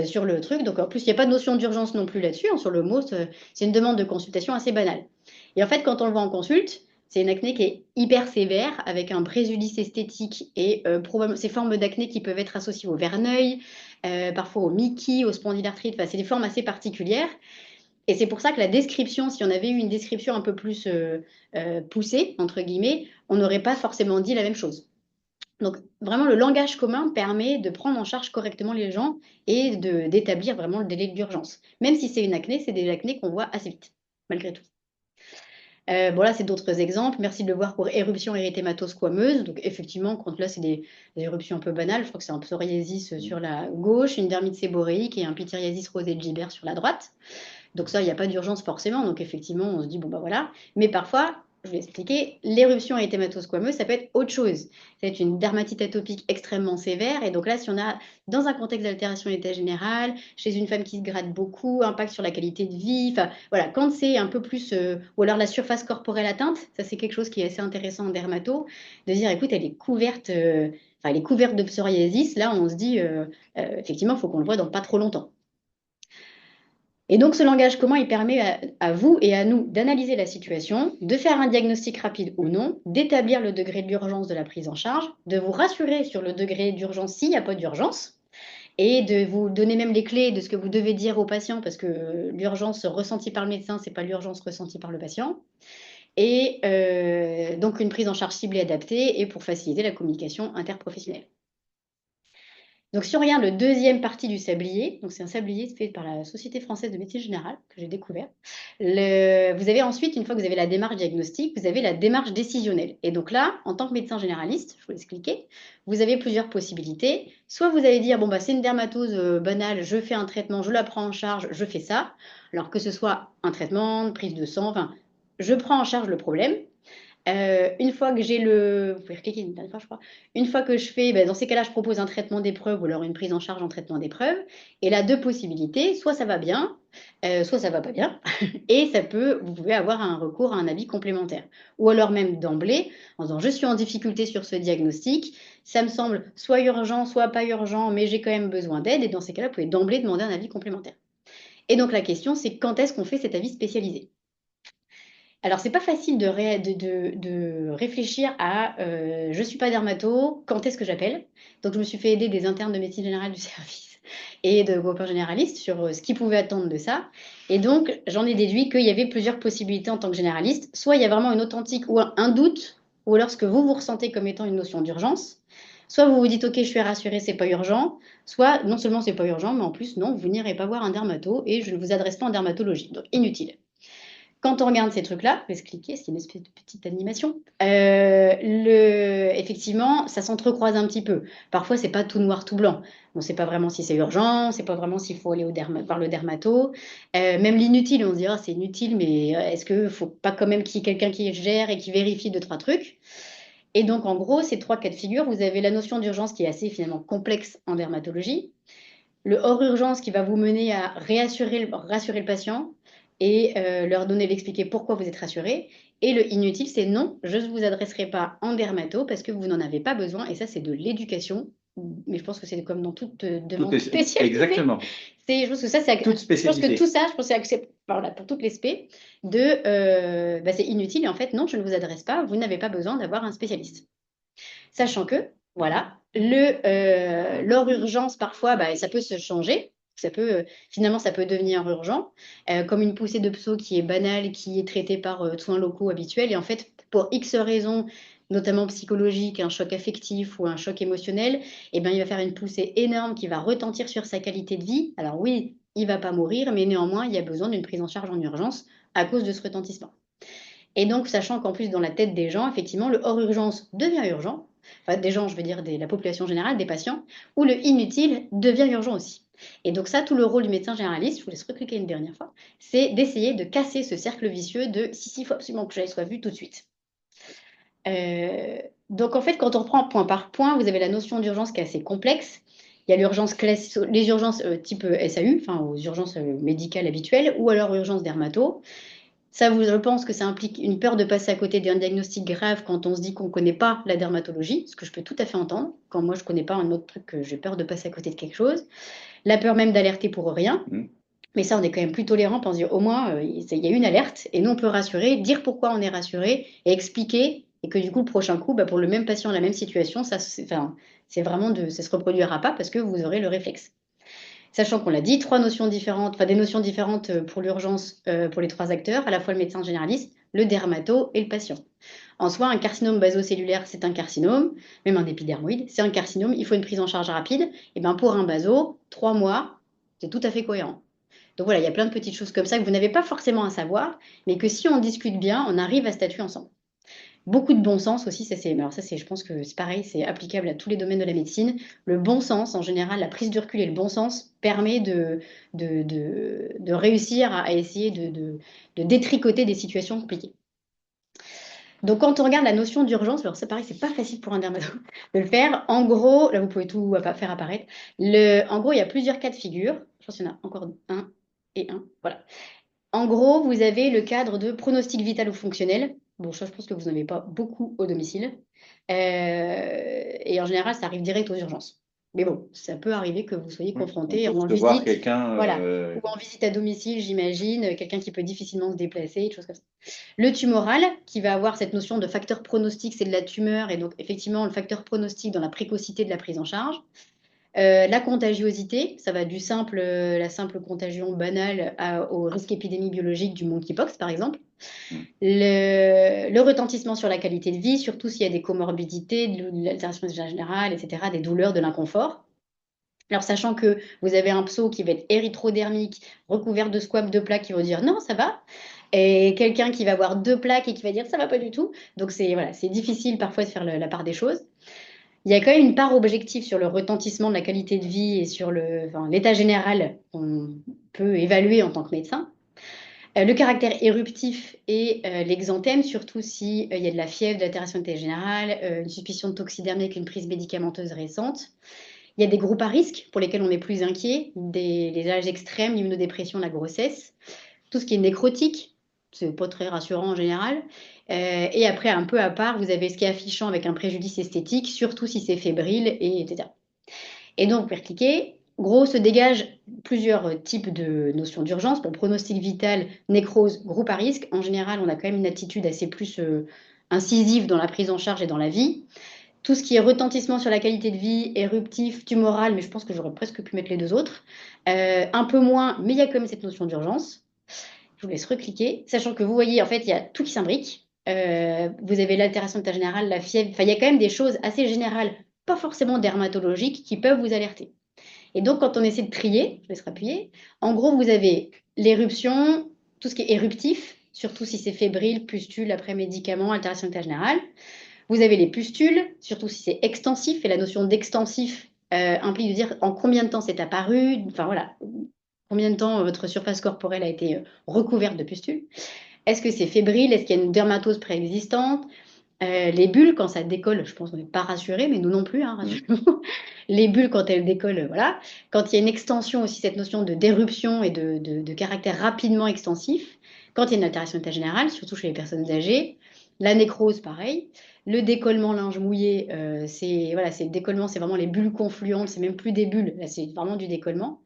sur le truc, donc en plus il n'y a pas de notion d'urgence non plus là-dessus, hein, sur le mot, c'est une demande de consultation assez banale. Et en fait, quand on le voit en consulte, C'est une acné qui est hyper sévère, avec un préjudice esthétique et probablement ces formes d'acné qui peuvent être associées au verneuil, parfois au Mickey, au spondylarthrite. Enfin, c'est des formes assez particulières. Et c'est pour ça que la description, si on avait eu une description un peu plus poussée, entre guillemets, on n'aurait pas forcément dit la même chose. Donc, vraiment, le langage commun permet de prendre en charge correctement les gens et d'établir vraiment le délai d'urgence. Même si c'est une acné, c'est des acnés qu'on voit assez vite, malgré tout. Bon, là, c'est d'autres exemples. Merci de le voir pour éruption érythémato-squameuse. Donc, effectivement, quand là, c'est des éruptions un peu banales, je crois que c'est un psoriasis sur la gauche, une dermite séboréique et un pityriasis rosé de Gilbert sur la droite. Donc ça, il n'y a pas d'urgence forcément. Donc effectivement, on se dit, bon, bah voilà. Mais parfois, je vais expliquer, l'éruption érythémato-squameuse, ça peut être autre chose. Ça peut être une dermatite atopique extrêmement sévère. Et donc là, si on a, dans un contexte d'altération d'état général, chez une femme qui se gratte beaucoup, impact sur la qualité de vie, enfin voilà, quand c'est un peu plus, ou alors la surface corporelle atteinte, ça c'est quelque chose qui est assez intéressant en dermato, de dire, écoute, elle est couverte, enfin, elle est couverte de psoriasis. Là, on se dit, effectivement, il faut qu'on le voit dans pas trop longtemps. Et donc, ce langage commun, il permet à vous et à nous d'analyser la situation, de faire un diagnostic rapide ou non, d'établir le degré d'urgence de la prise en charge, de vous rassurer sur le degré d'urgence s'il n'y a pas d'urgence, et de vous donner même les clés de ce que vous devez dire au patient, parce que l'urgence ressentie par le médecin, ce n'est pas l'urgence ressentie par le patient. Et donc, une prise en charge ciblée adaptée et pour faciliter la communication interprofessionnelle. Donc, si on regarde le deuxième partie du sablier, donc c'est un sablier fait par la Société française de médecine générale que j'ai découvert. Vous avez ensuite, une fois que vous avez la démarche diagnostique, vous avez la démarche décisionnelle. Et donc là, en tant que médecin généraliste, je vous l'expliquais, vous avez plusieurs possibilités. Soit vous allez dire, bon, bah, c'est une dermatose banale, je fais un traitement, je la prends en charge, je fais ça. Alors que ce soit un traitement, une prise de sang, enfin, je prends en charge le problème. Une fois que j'ai le. Vous pouvez cliquer une dernière fois, je crois. Une fois que je fais, ben, dans ces cas-là, je propose un traitement d'épreuve ou alors une prise en charge en traitement d'épreuve. Et là, deux possibilités. Soit ça va bien, soit ça va pas bien. Et ça peut, vous pouvez avoir un recours à un avis complémentaire. Ou alors même d'emblée, en disant je suis en difficulté sur ce diagnostic, ça me semble soit urgent, soit pas urgent, mais j'ai quand même besoin d'aide. Et dans ces cas-là, vous pouvez d'emblée demander un avis complémentaire. Et donc la question, c'est quand est-ce qu'on fait cet avis spécialisé? Alors, c'est pas facile de réfléchir à je ne suis pas dermato, quand est-ce que j'appelle? Donc, je me suis fait aider des internes de médecine générale du service et de groupeurs généralistes sur ce qu'ils pouvaient attendre de ça. Et donc, j'en ai déduit qu'il y avait plusieurs possibilités en tant que généraliste. Soit il y a vraiment une authentique ou un doute, ou alors ce que vous ressentez comme étant une notion d'urgence. Soit vous vous dites, OK, je suis rassurée, c'est pas urgent. Soit non seulement c'est pas urgent, mais en plus, non, vous n'irez pas voir un dermato et je ne vous adresse pas en dermatologie. Donc, inutile. Quand on regarde ces trucs-là, je vais se cliquer, c'est une espèce de petite animation. Effectivement, ça s'entrecroise un petit peu. Parfois, c'est pas tout noir, tout blanc. On ne sait pas vraiment si c'est urgent, on ne sait pas vraiment s'il faut aller voir le dermato. Même l'inutile, on se dira c'est inutile, mais est-ce qu'il ne faut pas quand même qu'il y ait quelqu'un qui gère et qui vérifie deux, trois trucs? Et donc, en gros, ces trois cas de figure, vous avez la notion d'urgence qui est assez finalement complexe en dermatologie, le hors urgence qui va vous mener à rassurer le patient et leur donner, l'expliquer pourquoi vous êtes rassuré. Et le inutile, c'est non, je ne vous adresserai pas en dermato parce que vous n'en avez pas besoin. Et ça, c'est de l'éducation. Mais je pense que c'est comme dans toute demande spécialisée. Exactement. Je pense que ça, c'est Toute spécialité. Je pense que tout ça, je pense que c'est accepté voilà, pour toutes les spé c'est inutile. Et en fait, non, je ne vous adresse pas. Vous n'avez pas besoin d'avoir un spécialiste. Sachant que, voilà, leur urgence, parfois, bah, ça peut se changer. Finalement, ça peut devenir urgent, comme une poussée de pso qui est banale, qui est traitée par soins locaux habituels. Et en fait, pour X raisons, notamment psychologiques, un choc affectif ou un choc émotionnel, eh ben, il va faire une poussée énorme qui va retentir sur sa qualité de vie. Alors oui, il ne va pas mourir, mais néanmoins, il y a besoin d'une prise en charge en urgence à cause de ce retentissement. Et donc, sachant qu'en plus, dans la tête des gens, effectivement, le hors urgence devient urgent. Enfin, des gens, je veux dire, la population générale, des patients, ou le inutile devient urgent aussi. Et donc ça, tout le rôle du médecin généraliste, je vous laisse recliquer une dernière fois, c'est d'essayer de casser ce cercle vicieux de si, il faut absolument que j'aille soit vu tout de suite. Donc en fait, quand on reprend point par point, vous avez la notion d'urgence qui est assez complexe. Il y a l'urgence classique, les urgences type SAU, enfin aux urgences médicales habituelles, ou alors urgence dermato. Ça, je pense que ça implique une peur de passer à côté d'un diagnostic grave quand on se dit qu'on ne connaît pas la dermatologie, ce que je peux tout à fait entendre. Quand moi, je ne connais pas un autre truc, j'ai peur de passer à côté de quelque chose. La peur même d'alerter pour rien. Mais ça, on est quand même plus tolérant pour se dire au moins, il y a une alerte et nous, on peut rassurer, dire pourquoi on est rassuré et expliquer. Et que du coup, le prochain coup, bah, pour le même patient, la même situation, ça, enfin, c'est vraiment ça se reproduira pas parce que vous aurez le réflexe. Sachant qu'on l'a dit, trois notions différentes, enfin des notions différentes pour l'urgence pour les trois acteurs, à la fois le médecin généraliste, le dermato et le patient. En soi, un carcinome basocellulaire, c'est un carcinome, même un épidermoïde, c'est un carcinome, il faut une prise en charge rapide. Et bien pour un baso, 3 mois, c'est tout à fait cohérent. Donc voilà, il y a plein de petites choses comme ça que vous n'avez pas forcément à savoir, mais que si on discute bien, on arrive à statuer ensemble. Beaucoup de bon sens aussi, alors ça c'est, je pense que c'est pareil, c'est applicable à tous les domaines de la médecine. Le bon sens, en général, la prise de recul et le bon sens permet de réussir à essayer de détricoter des situations compliquées. Donc, quand on regarde la notion d'urgence, alors ça pareil, c'est pas facile pour un dermatologue de le faire. En gros, là, vous pouvez tout faire apparaître. En gros, il y a plusieurs cas de figure. Je pense qu'il y en a encore un et un. Voilà. En gros, vous avez le cadre de pronostic vital ou fonctionnel. Bon, ça, je pense que vous n'en avez pas beaucoup au domicile. Et en général, ça arrive direct aux urgences. Mais bon, ça peut arriver que vous soyez Oui, on confronté peut en recevoir visite, quelqu'un. voilà, ou en visite à domicile, j'imagine, quelqu'un qui peut difficilement se déplacer, des choses comme ça. Le tumoral, qui va avoir cette notion de facteur pronostic, c'est de la tumeur, et donc effectivement, le facteur pronostic dans la précocité de la prise en charge. La contagiosité, ça va la simple contagion banale au risque épidémie biologique du monkeypox, par exemple. Hmm. Le retentissement sur la qualité de vie, surtout s'il y a des comorbidités, de l'altération générale, etc., des douleurs, de l'inconfort. Alors, sachant que vous avez un pso qui va être érythrodermique, recouvert de squames de plaques qui vont dire non, ça va. Et quelqu'un qui va avoir 2 plaques et qui va dire ça va pas du tout. Donc, c'est difficile parfois de faire la part des choses. Il y a quand même une part objective sur le retentissement de la qualité de vie et sur l'état général qu'on peut évaluer en tant que médecin. Le caractère éruptif et l'exanthème, surtout si il y a de la fièvre, de l'altération de l'état général, une suspicion de toxidermie avec une prise médicamenteuse récente. Il y a des groupes à risque pour lesquels on est plus inquiet, les âges extrêmes, l'immunodépression, la grossesse, tout ce qui est nécrotique, c'est pas très rassurant en général. Et après, un peu à part, vous avez ce qui est affichant avec un préjudice esthétique, surtout si c'est fébrile, etc. Et donc, vous pouvez cliquer. Gros, se dégagent plusieurs types de notions d'urgence. Pour pronostic vital, nécrose, groupe à risque. En général, on a quand même une attitude assez plus incisive dans la prise en charge et dans la vie. Tout ce qui est retentissement sur la qualité de vie, éruptif, tumoral, mais je pense que j'aurais presque pu mettre les deux autres. Un peu moins, mais il y a quand même cette notion d'urgence. Je vous laisse recliquer, sachant que vous voyez, en fait, il y a tout qui s'imbrique. Vous avez l'altération de l'état général, la fièvre. Enfin, il y a quand même des choses assez générales, pas forcément dermatologiques, qui peuvent vous alerter. Et donc, quand on essaie de trier, je laisse appuyer, en gros, vous avez l'éruption, tout ce qui est éruptif, surtout si c'est fébrile, pustule, après médicaments, altération de l'état général. Vous avez les pustules, surtout si c'est extensif, et la notion d'extensif implique de dire en combien de temps c'est apparu, enfin voilà, combien de temps votre surface corporelle a été recouverte de pustules. Est-ce que c'est fébrile? Est-ce qu'il y a une dermatose préexistante? Les bulles, quand ça décolle, je pense qu'on n'est pas rassuré, mais nous non plus, hein, rassurez-vous. Les bulles, quand elles décollent, voilà. Quand il y a une extension aussi, cette notion de d'éruption et de caractère rapidement extensif. Quand il y a une altération d'état général, surtout chez les personnes âgées. La nécrose, pareil. Le décollement linge mouillé, c'est le décollement, c'est vraiment les bulles confluentes, c'est même plus des bulles, là c'est vraiment du décollement.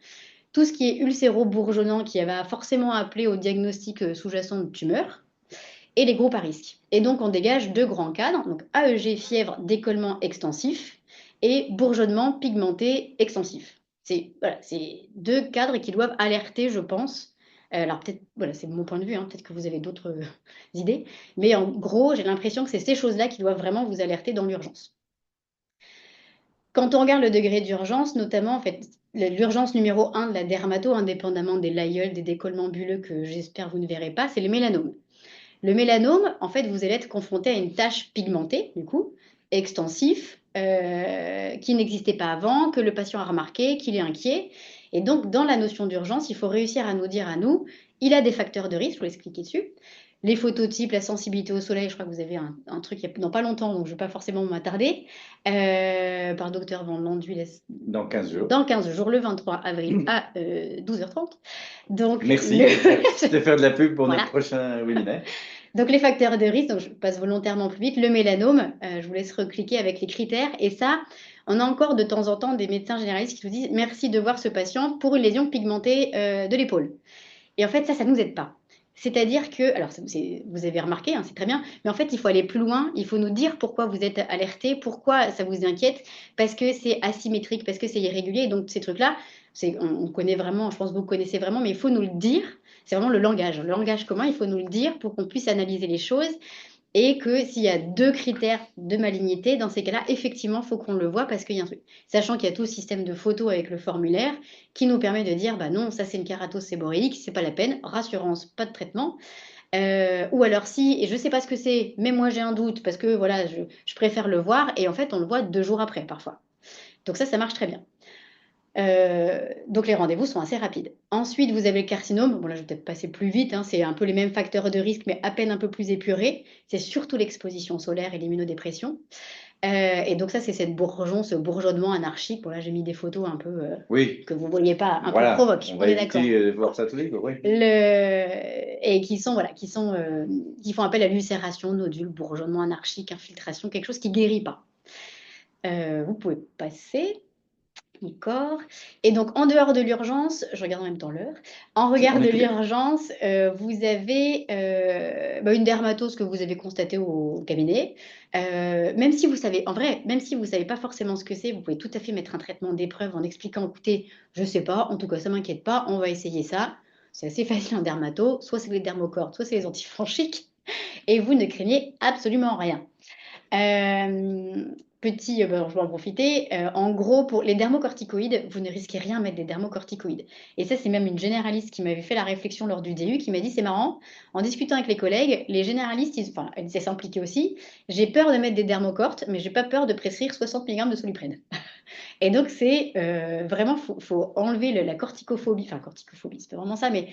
Tout ce qui est ulcéro-bourgeonnant qui va forcément appeler au diagnostic sous-jacent de tumeur et les groupes à risque. Et donc, on dégage 2 grands cadres, donc AEG, fièvre, décollement extensif et bourgeonnement pigmenté extensif. Voilà, c'est 2 cadres qui doivent alerter, je pense. Alors, peut-être, voilà, c'est mon point de vue, hein, peut-être que vous avez d'autres idées, mais en gros, j'ai l'impression que c'est ces choses-là qui doivent vraiment vous alerter dans l'urgence. Quand on regarde le degré d'urgence, notamment, en fait, l'urgence numéro 1 de la dermato, indépendamment des layers, des décollements bulleux que j'espère vous ne verrez pas, c'est le mélanome. Le mélanome, en fait, vous allez être confronté à une tache pigmentée, du coup, extensif, qui n'existait pas avant, que le patient a remarqué, qu'il est inquiet. Et donc, dans la notion d'urgence, il faut réussir à nous dire à nous, il a des facteurs de risque, je vous laisse cliquer dessus. Les phototypes, la sensibilité au soleil, je crois que vous avez un truc dans pas longtemps, donc je ne vais pas forcément m'attarder, par docteur Van Landuil Dans 15 jours. dans 15 jours, le 23 avril à 12h30. Donc, Merci de faire de la pub pour voilà. notre prochain webinaire. Donc les facteurs de risque, donc je passe volontairement plus vite, le mélanome, je vous laisse recliquer avec les critères. Et ça, on a encore de temps en temps des médecins généralistes qui nous disent merci de voir ce patient pour une lésion pigmentée de l'épaule. Et en fait, ça ne nous aide pas. C'est-à-dire que, alors vous avez remarqué, hein, c'est très bien, mais en fait, il faut aller plus loin, il faut nous dire pourquoi vous êtes alerté, pourquoi ça vous inquiète, parce que c'est asymétrique, parce que c'est irrégulier. Et donc, ces trucs-là, on connaît vraiment, je pense que vous connaissez vraiment, mais il faut nous le dire. C'est vraiment le langage. Le langage commun, il faut nous le dire pour qu'on puisse analyser les choses et que s'il y a deux critères de malignité, dans ces cas-là, effectivement, il faut qu'on le voit parce qu'il y a un truc. Sachant qu'il y a tout le système de photos avec le formulaire qui nous permet de dire, bah non, ça c'est une kératose séboréique, c'est pas la peine, rassurance, pas de traitement. Ou alors si, et je sais pas ce que c'est, mais moi j'ai un doute parce que voilà, je préfère le voir et en fait on le voit 2 jours après parfois. Donc ça marche très bien. Donc les rendez-vous sont assez rapides. Ensuite, vous avez le carcinome. Bon là, je vais peut-être passer plus vite, hein. C'est un peu les mêmes facteurs de risque, mais à peine un peu plus épurés. C'est surtout l'exposition solaire et l'immunodépression. Et donc ça, c'est ce bourgeonnement anarchique. Bon là, j'ai mis des photos un peu Oui, que vous ne voyez pas, un peu voilà, provoque. on On va est d'accord. éviter de voir ça tous les jours, oui. Et qui sont voilà, qui font appel à l'ulcération, nodules, bourgeonnement anarchique, infiltration, quelque chose qui guérit pas. Vous pouvez passer. D'accord. Et donc, en dehors de l'urgence, je regarde en même temps l'heure. En regard On de est tout bien. l'urgence, vous avez une dermatose que vous avez constatée au cabinet. Même si vous savez, en vrai, même si vous ne savez pas forcément ce que c'est, vous pouvez tout à fait mettre un traitement d'épreuve en expliquant, écoutez, je ne sais pas, en tout cas, ça ne m'inquiète pas, on va essayer ça. C'est assez facile en dermato, soit c'est les dermocordes, soit c'est les antifongiques, et vous ne craignez absolument rien. Euh, je vais en profiter. En gros, pour les dermocorticoïdes, vous ne risquez rien à mettre des dermocorticoïdes. Et ça, c'est même une généraliste qui m'avait fait la réflexion lors du DU, qui m'a dit, c'est marrant, en discutant avec les collègues, les généralistes, enfin, elle s'impliquait aussi, j'ai peur de mettre des dermocortes, mais j'ai pas peur de prescrire 60 mg de Soluprène. Et donc, c'est vraiment, faut enlever la corticophobie, enfin, corticophobie, c'est pas vraiment ça, mais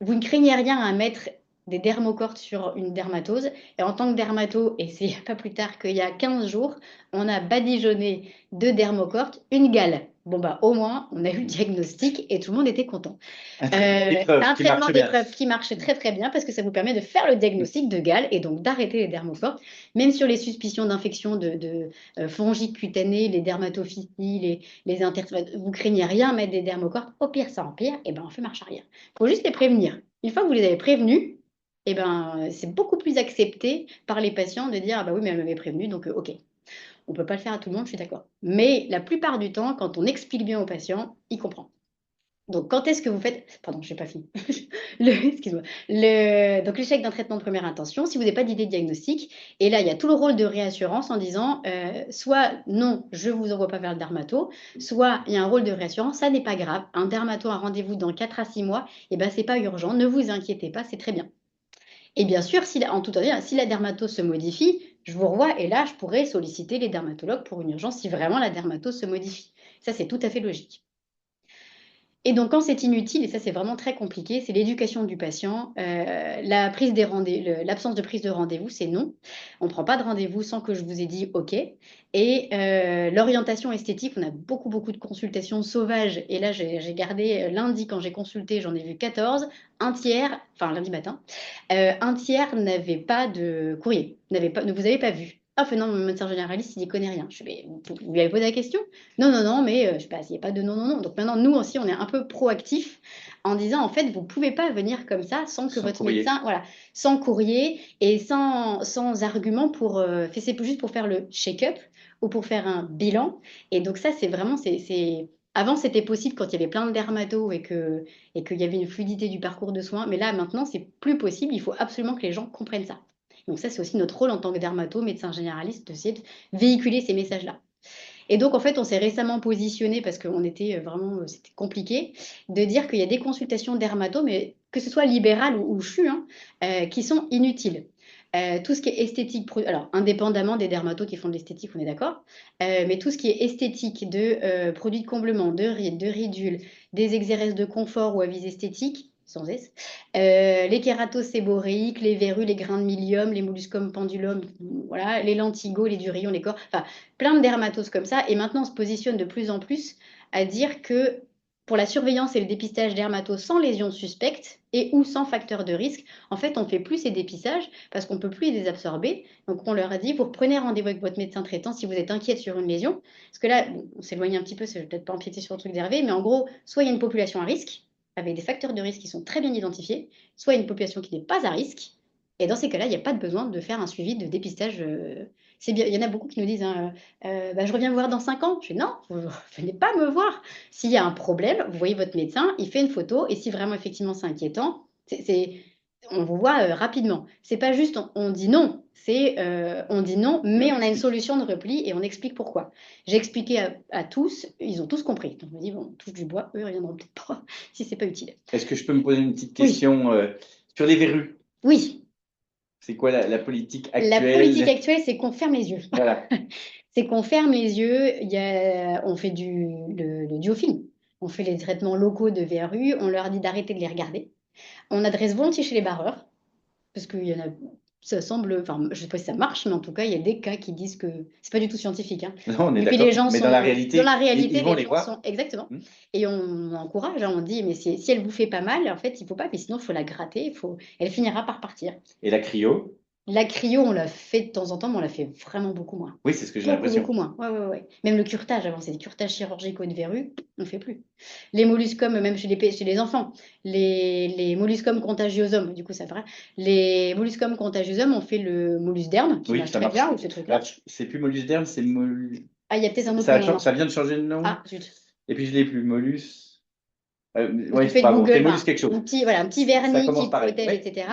vous ne craignez rien à mettre des dermocortes sur une dermatose. Et en tant que dermato, et c'est pas plus tard qu'il y a 15 jours, on a badigeonné de dermocortes une gale. Bon, bah, au moins, on a eu le diagnostic et tout le monde était content. Un traitement d'épreuve Un qui traitement marche bien. d'épreuve qui marche très très bien parce que ça vous permet de faire le diagnostic de gale et donc d'arrêter les dermocortes, même sur les suspicions d'infection fongiques cutanées, les dermatophyties, vous craignez rien à mettre des dermocortes, au pire ça empire, et ben on fait marche arrière. Il faut juste les prévenir. Une fois que vous les avez prévenus, et ben c'est beaucoup plus accepté par les patients de dire ah bah oui mais elle m'avait prévenu donc ok. On peut pas le faire à tout le monde, je suis d'accord. Mais la plupart du temps, quand on explique bien au patient, il comprend. Donc, quand est-ce que vous faites... Pardon, je n'ai pas fini. Excuse-moi. Donc, l'échec d'un traitement de première intention, si vous n'avez pas d'idée de diagnostic, et là, il y a tout le rôle de réassurance en disant, soit non, je ne vous envoie pas vers le dermato, soit il y a un rôle de réassurance, ça n'est pas grave. Un dermato a rendez-vous dans 4 à 6 mois, et ben, ce n'est pas urgent, ne vous inquiétez pas, c'est très bien. Et bien sûr, en tout cas, si la dermatose se modifie, je vous revois, et là, je pourrais solliciter les dermatologues pour une urgence si vraiment la dermatose se modifie. Ça, c'est tout à fait logique. Et donc, quand c'est inutile, et ça c'est vraiment très compliqué, c'est l'éducation du patient. L'absence de prise de rendez-vous, c'est non. On ne prend pas de rendez-vous sans que je vous ai dit OK. Et l'orientation esthétique, on a beaucoup, beaucoup de consultations sauvages. Et là, j'ai gardé lundi, quand j'ai consulté, j'en ai vu 14. Un tiers, enfin lundi matin, un tiers n'avait pas de courrier, ne vous avez pas vu. Ah, non, mon médecin généraliste, il n'y connaît rien. Vous lui avez posé la question? Non, non, non, mais je sais pas, il n'y a pas de non, non, non. Donc maintenant, nous aussi, on est un peu proactifs en disant, en fait, vous ne pouvez pas venir comme ça sans que Sans votre courrier. médecin, voilà, sans courrier et sans argument c'est juste pour faire le check-up ou pour faire un bilan. Et donc ça, c'est vraiment, avant, c'était possible quand il y avait plein de dermatos et qu'il y avait une fluidité du parcours de soins. Mais là, maintenant, c'est plus possible. Il faut absolument que les gens comprennent ça. Donc ça, c'est aussi notre rôle en tant que dermato, médecin généraliste, d'essayer de véhiculer ces messages-là. Et donc, en fait, on s'est récemment positionné parce qu'on était c'était compliqué, de dire qu'il y a des consultations dermato, mais que ce soit libéral ou CHU, hein, qui sont inutiles. Tout ce qui est esthétique, alors indépendamment des dermatos qui font de l'esthétique, on est d'accord, mais tout ce qui est esthétique de produits de comblement, de rides, de ridules, des exéresses de confort ou avis esthétiques, sans S, les kératos séboréiques, les verrues, les grains de milium, les molluscum pendulum, voilà, les lentigos, les durillons, les corps, enfin plein de dermatoses comme ça. Et maintenant, on se positionne de plus en plus à dire que pour la surveillance et le dépistage dermato sans lésions suspectes et ou sans facteur de risque, en fait, on ne fait plus ces dépistages parce qu'on ne peut plus les absorber. Donc, on leur a dit, vous reprenez rendez-vous avec votre médecin traitant si vous êtes inquiète sur une lésion. Parce que là, bon, on s'éloigne un petit peu, je ne vais peut-être pas empiéter sur le truc d'Hervé, mais en gros, soit il y a une population à risque, avec des facteurs de risque qui sont très bien identifiés, soit il y a une population qui n'est pas à risque. Et dans ces cas-là, il n'y a pas de besoin de faire un suivi de dépistage. C'est bien. Il y en a beaucoup qui nous disent hein, bah, je reviens vous voir dans 5 ans. Je dis non, vous ne venez pas me voir. S'il y a un problème, vous voyez votre médecin, il fait une photo, et si vraiment effectivement c'est inquiétant, on vous voit rapidement. C'est pas juste on dit non, on dit non, mais on a une solution de repli et on explique pourquoi. J'ai expliqué à tous, ils ont tous compris. Donc je me dis, bon, on touche du bois, eux, ils reviendront peut-être pas si c'est pas utile. Est-ce que je peux me poser une petite Oui, question sur les verrues? oui. C'est quoi la politique La politique actuelle? actuelle, c'est qu'on ferme les yeux. Voilà. C'est qu'on ferme les yeux, on fait le duofilm, on fait les traitements locaux de verrues, on leur dit d'arrêter de les regarder. On adresse volontiers chez les barreurs, parce qu'il y en a, ça semble, enfin, je sais pas si ça marche, mais en tout cas, il y a des cas qui disent que c'est pas du tout scientifique, hein. Non, on est Et puis les d'accord. gens Mais dans la sont, dans la réalité, réalité, ils vont les les gens voir. sont, exactement. Hmm. Et on encourage, hein, on dit, mais si elle vous fait pas mal, en fait, il faut pas, mais sinon, il faut la gratter, elle finira par partir. Et la cryo? La cryo, on l'a fait de temps en temps, mais on l'a fait vraiment beaucoup moins. Oui, c'est ce que j'ai Beaucoup, l'impression. beaucoup moins. Ouais, ouais, ouais. Même le curetage, avant, c'est des curetages chirurgicaux de verrues, on ne fait plus. Les molluscums, même chez les enfants, les molluscums contagiosum, du coup, ça fera. Les molluscums contagiosum, on fait le mollusderme, qui Oui, marche ça très marche. bien, ou ce truc-là. Alors, c'est plus mollusderme, c'est Ah, il y a peut-être un autre nom maintenant. ça vient de changer de nom. Ah, zut. Et puis je l'ai plus. Mollus. Tu Oui, c'est fais pas bon. C'est Google, Mollus enfin, quelque chose. un petit Ça vernis qui commence pareil. protège, Oui, oui. etc.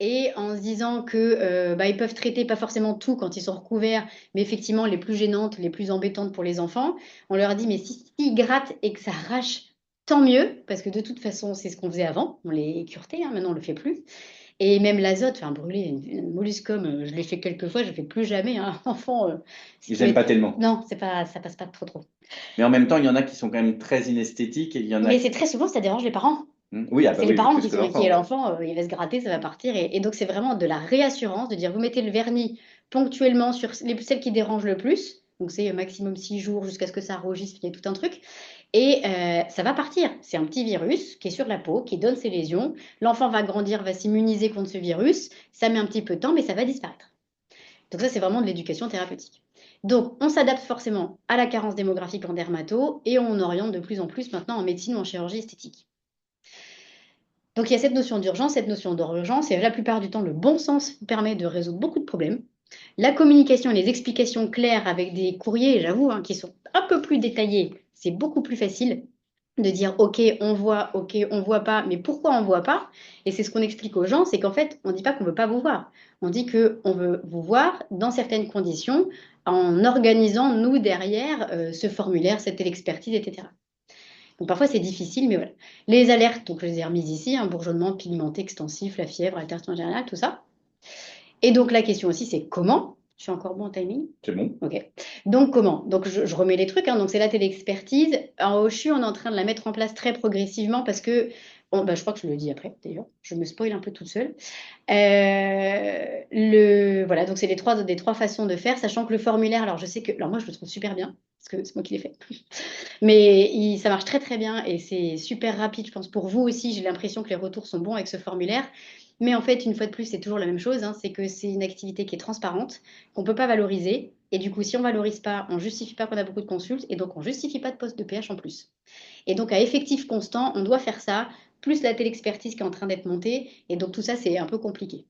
Et en se disant que bah, ils peuvent traiter pas forcément tout quand ils sont recouverts, mais effectivement les plus gênantes, les plus embêtantes pour les enfants, on leur dit mais si ils grattent et que ça arrache, tant mieux, parce que de toute façon c'est ce qu'on faisait avant, on les curetait, hein, maintenant on le fait plus. Et même l'azote, enfin brûler une molluscum, je l'ai fait quelques fois, je ne le fais plus jamais, hein, enfant. Ce Ils qui aiment pas est... tellement. Non, c'est pas, ça passe pas trop trop. Mais en même temps, il y en a qui sont quand même très inesthétiques et il y en a. Mais c'est très souvent ça dérange les parents. Oui, ah bah C'est les oui, parents plus qui que sont inquiets. l'enfant. L'enfant, il va se gratter, ça va partir. Et donc, c'est vraiment de la réassurance, de dire, vous mettez le vernis ponctuellement sur celles qui dérangent le plus. Donc, c'est maximum 6 jours jusqu'à ce que ça enregistre, il y a tout un truc. Et ça va partir. C'est un petit virus qui est sur la peau, qui donne ses lésions. L'enfant va grandir, va s'immuniser contre ce virus. Ça met un petit peu de temps, mais ça va disparaître. Donc, ça, c'est vraiment de l'éducation thérapeutique. Donc, on s'adapte forcément à la carence démographique en dermato et on oriente de plus en plus maintenant en médecine ou en chirurgie esthétique. Donc il y a cette notion d'urgence, et la plupart du temps, le bon sens permet de résoudre beaucoup de problèmes. La communication et les explications claires avec des courriers, j'avoue, hein, qui sont un peu plus détaillés, c'est beaucoup plus facile de dire OK, on voit pas, mais pourquoi on voit pas? Et c'est ce qu'on explique aux gens, c'est qu'en fait, on ne dit pas qu'on veut pas vous voir. On dit qu'on veut vous voir dans certaines conditions en organisant, nous, derrière, ce formulaire, cette expertise, etc. Donc parfois c'est difficile, mais voilà. Les alertes, donc je les ai remises ici, un bourgeonnement pigmenté extensif, la fièvre, altération générale, tout ça. Et donc la question aussi c'est comment? Je suis encore bon en timing? C'est bon. Ok. Donc comment? Donc je remets les trucs, hein. Donc c'est la téléexpertise. En Ochu, on est en train de la mettre en place très progressivement parce que, bah, je crois que je le dis après d'ailleurs, je me spoil un peu toute seule. Voilà, donc c'est des trois façons de faire, sachant que le formulaire, alors je sais que, alors moi je le trouve super bien, parce que c'est moi qui l'ai fait. Mais ça marche très très bien et c'est super rapide, je pense, pour vous aussi. J'ai l'impression que les retours sont bons avec ce formulaire. Mais en fait, une fois de plus, c'est toujours la même chose, hein, c'est que c'est une activité qui est transparente, qu'on ne peut pas valoriser. Et du coup, si on ne valorise pas, on ne justifie pas qu'on a beaucoup de consultes et donc on ne justifie pas de poste de PH en plus. Et donc, à effectif constant, on doit faire ça, plus la télexpertise qui est en train d'être montée. Et donc, tout ça, c'est un peu compliqué.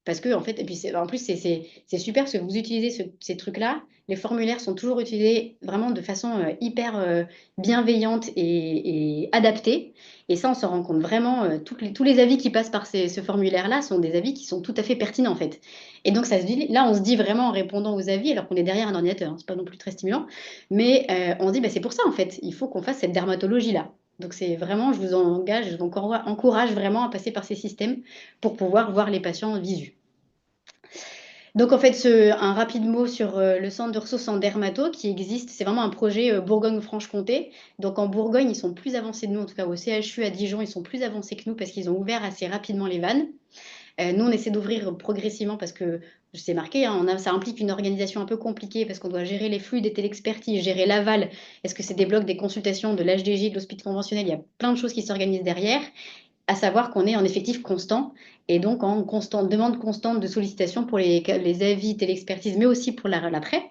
Parce que, en fait, et puis en plus, c'est super parce que vous utilisez ces trucs-là. Les formulaires sont toujours utilisés vraiment de façon hyper bienveillante et adaptée. Et ça, on se rend compte vraiment. Tous les avis qui passent par ce formulaire-là sont des avis qui sont tout à fait pertinents, en fait. Et donc, ça se dit, là, on se dit vraiment en répondant aux avis, alors qu'on est derrière un ordinateur, hein, c'est pas non plus très stimulant. Mais on se dit, bah, c'est pour ça, en fait, il faut qu'on fasse cette dermatologie-là. Donc, c'est vraiment, je vous engage, je vous encourage vraiment à passer par ces systèmes pour pouvoir voir les patients en visu. Donc en fait, un rapide mot sur le centre de ressources en dermato qui existe, c'est vraiment un projet Bourgogne-Franche-Comté. Donc en Bourgogne, ils sont plus avancés de nous, en tout cas au CHU à Dijon, ils sont plus avancés que nous parce qu'ils ont ouvert assez rapidement les vannes. Nous, on essaie d'ouvrir progressivement parce que c'est marqué, hein, ça implique une organisation un peu compliquée parce qu'on doit gérer les flux des téléexpertises, gérer l'aval. Est-ce que c'est des blocs, des consultations, de l'HDJ, de l'hospice conventionnel? Il y a plein de choses qui s'organisent derrière, à savoir qu'on est en effectif constant et donc en demande constante de sollicitation pour les avis téléexpertise, mais aussi pour l'après.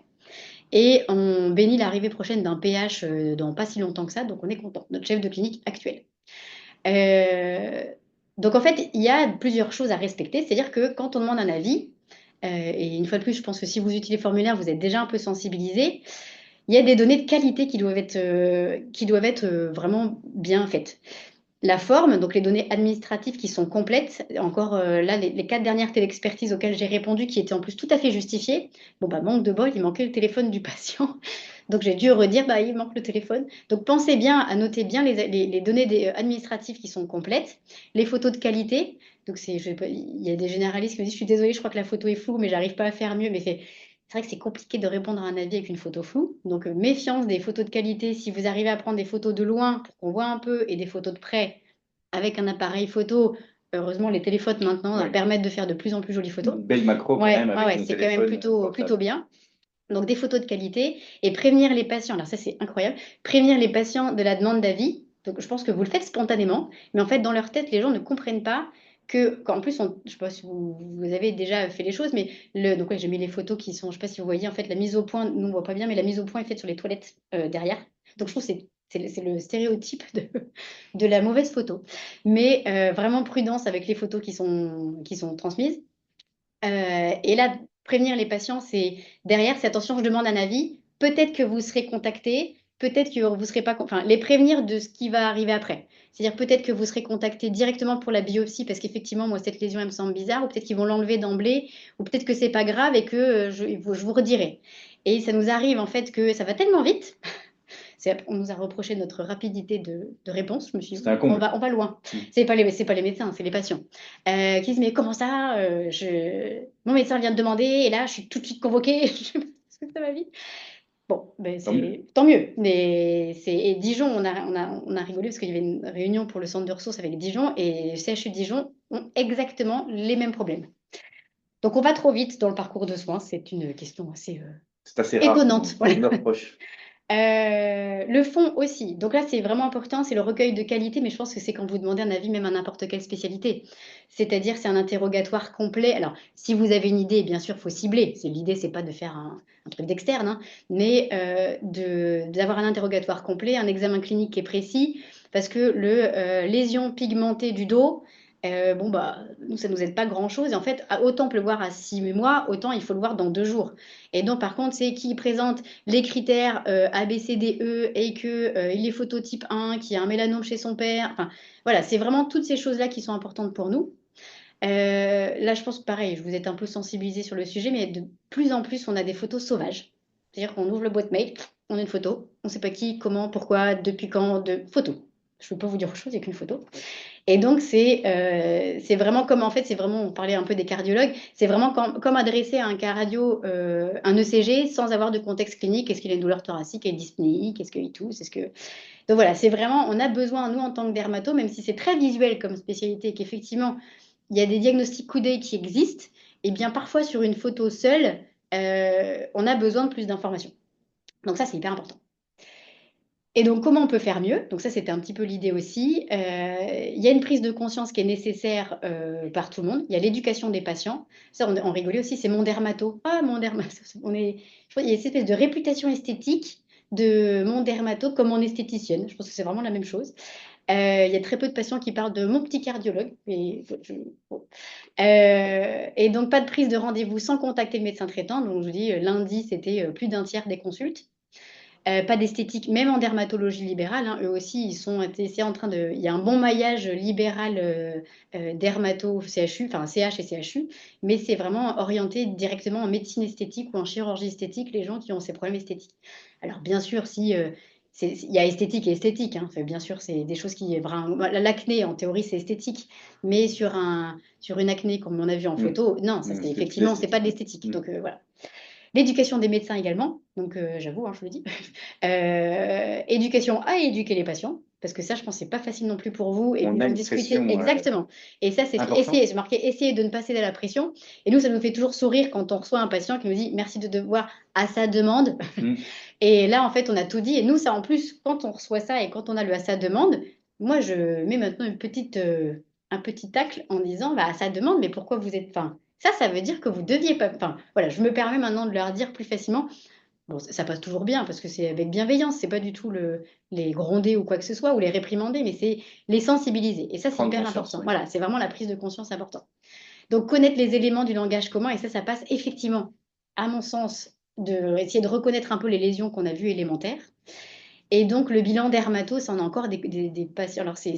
Et on bénit l'arrivée prochaine d'un PH dans pas si longtemps que ça, donc on est content, notre chef de clinique actuel. Euh, donc en fait, il y a plusieurs choses à respecter, c'est-à-dire que quand on demande un avis, et une fois de plus, je pense que si vous utilisez le formulaire, vous êtes déjà un peu sensibilisé, il y a des données de qualité qui doivent être vraiment bien faites. La forme, donc les données administratives qui sont complètes, encore là, les 4 dernières téléexpertises auxquelles j'ai répondu, qui étaient en plus tout à fait justifiées, bon, bah, manque de bol, il manquait le téléphone du patient. Donc j'ai dû redire, bah, il manque le téléphone. Donc pensez bien à noter bien les données administratives qui sont complètes, les photos de qualité. Donc il y a des généralistes qui me disent, je suis désolée, je crois que la photo est floue, mais j'arrive pas à faire mieux. Mais c'est vrai que c'est compliqué de répondre à un avis avec une photo floue. Donc méfiance des photos de qualité. Si vous arrivez à prendre des photos de loin pour qu'on voit un peu et des photos de près avec un appareil photo, heureusement les téléphones maintenant Oui. permettent de faire de plus en plus jolies photos. Une belle macro quand Ouais, même avec ouais, nos c'est quand même téléphones plutôt portables. bien. Donc des photos de qualité et prévenir les patients. Alors ça c'est incroyable. Prévenir les patients de la demande d'avis. Donc je pense que vous le faites spontanément, mais en fait dans leur tête les gens ne comprennent pas que qu'en plus je sais pas si vous avez déjà fait les choses, mais donc ouais, j'ai mis les photos qui sont, je sais pas si vous voyez en fait la mise au point. Nous on voit pas bien, mais la mise au point est faite sur les toilettes derrière. Donc je trouve que c'est le stéréotype de la mauvaise photo. Mais vraiment prudence avec les photos qui sont transmises. Et là, prévenir les patients, c'est derrière, c'est attention, je demande un avis. Peut-être que vous serez contacté, peut-être que vous serez pas, enfin, les prévenir de ce qui va arriver après. C'est-à-dire peut-être que vous serez contacté directement pour la biopsie parce qu'effectivement, moi, cette lésion, elle me semble bizarre, ou peut-être qu'ils vont l'enlever d'emblée, ou peut-être que c'est pas grave et que je vous redirai. Et ça nous arrive en fait que ça va tellement vite. On nous a reproché notre rapidité de réponse. Je me suis dit, C'est un comble. on va loin. Mm. C'est pas les médecins, c'est les patients qui disent, mais comment ça mon médecin vient de demander et là, je suis tout de suite convoquée. Je sais pas ce que ça va vite. Bon, ben Tant mieux. c'est tant mieux. Mais et Dijon, on a rigolé parce qu'il y avait une réunion pour le centre de ressources avec Dijon et le CHU de Dijon ont exactement les mêmes problèmes. Donc on va trop vite dans le parcours de soins. C'est une question assez C'est assez rare étonnante. qu'on Voilà. me reproche. Le fond aussi. Donc là, c'est vraiment important, c'est le recueil de qualité, mais je pense que c'est quand vous demandez un avis, même à n'importe quelle spécialité. C'est-à-dire, c'est un interrogatoire complet. Alors, si vous avez une idée, bien sûr, il faut cibler. L'idée, c'est pas de faire un truc d'externe, hein, mais d'avoir un interrogatoire complet, un examen clinique qui est précis, parce que lésion pigmentée du dos, bon, bah, nous, ça nous aide pas grand-chose. Et en fait, autant le voir à 6 mois, autant il faut le voir dans 2 jours. Et donc, par contre, c'est qui présente les critères A, B, C, D, E et que il est phototype 1, qui a un mélanome chez son père. Enfin, voilà, c'est vraiment toutes ces choses-là qui sont importantes pour nous. Là, je pense que pareil, je vous êtes un peu sensibilisé sur le sujet, mais de plus en plus, on a des photos sauvages. C'est-à-dire qu'on ouvre le boîte mail, on a une photo, on ne sait pas qui, comment, pourquoi, depuis quand, de photos. Je ne peux pas vous dire autre chose, il n'y a qu'une photo. Et donc, c'est vraiment comme, en fait, c'est vraiment, on parlait un peu des cardiologues, c'est vraiment comme adresser à un cardio un ECG sans avoir de contexte clinique. Est-ce qu'il a une douleur thoracique, est dyspnéique, est-ce qu'il tousse, est-ce que... Donc voilà, c'est vraiment, on a besoin, nous, en tant que dermato, même si c'est très visuel comme spécialité, et qu'effectivement, il y a des diagnostics coup d'œil qui existent, et bien parfois, sur une photo seule, on a besoin de plus d'informations. Donc ça, c'est hyper important. Et donc, comment on peut faire mieux? Donc ça, c'était un petit peu l'idée aussi. Il y a une prise de conscience qui est nécessaire par tout le monde. Il y a l'éducation des patients. Ça, on rigolait aussi, c'est mon dermato. Ah, mon dermato. Je crois qu'il y a cette espèce de réputation esthétique de mon dermato comme mon esthéticienne. Je pense que c'est vraiment la même chose. Il y a très peu de patients qui parlent de mon petit cardiologue. Bon. Et donc, pas de prise de rendez-vous sans contacter le médecin traitant. Donc, je vous dis, lundi, c'était plus d'un tiers des consultes. Pas d'esthétique, même en dermatologie libérale, hein, eux aussi, c'est en train de, il y a un bon maillage libéral dermato CHU, enfin CH et CHU, mais c'est vraiment orienté directement en médecine esthétique ou en chirurgie esthétique, les gens qui ont ces problèmes esthétiques. Alors bien sûr, si il y a esthétique et esthétique, hein, bien sûr, c'est des choses qui, l'acné en théorie c'est esthétique, mais sur une acné comme on a vu en Mm. photo, non, ça Mm, c'est c'est plus effectivement, c'est pas de l'esthétique. l'esthétique. Mm. Donc voilà. L'éducation des médecins également, donc j'avoue, hein, je le dis. Éducation à éduquer les patients, parce que ça, je pense, c'est pas facile non plus pour vous, et On puis a en une discuter pression exactement. Et ça, c'est essayer, importante. j'ai marqué essayer de ne pas céder à la pression. Et nous, ça nous fait toujours sourire quand on reçoit un patient qui nous dit merci de devoir à sa demande. Mm. Et là, en fait, on a tout dit. Et nous, ça, en plus, quand on reçoit ça et quand on a le à sa demande, moi, je mets maintenant un petit tacle en disant bah, à sa demande, mais pourquoi vous êtes. Enfin, ça veut dire que vous deviez pas. Enfin, voilà, je me permets maintenant de leur dire plus facilement. Bon, ça passe toujours bien parce que c'est avec bienveillance, c'est pas du tout les gronder ou quoi que ce soit ou les réprimander, mais c'est les sensibiliser. Et ça, c'est Prendre hyper conscience, important. oui. Voilà, c'est vraiment la prise de conscience importante. Donc, connaître les éléments du langage commun, et ça passe effectivement, à mon sens, de essayer de reconnaître un peu les lésions qu'on a vues élémentaires. Et donc, le bilan dermato, ça, on a encore des patients. Alors, c'est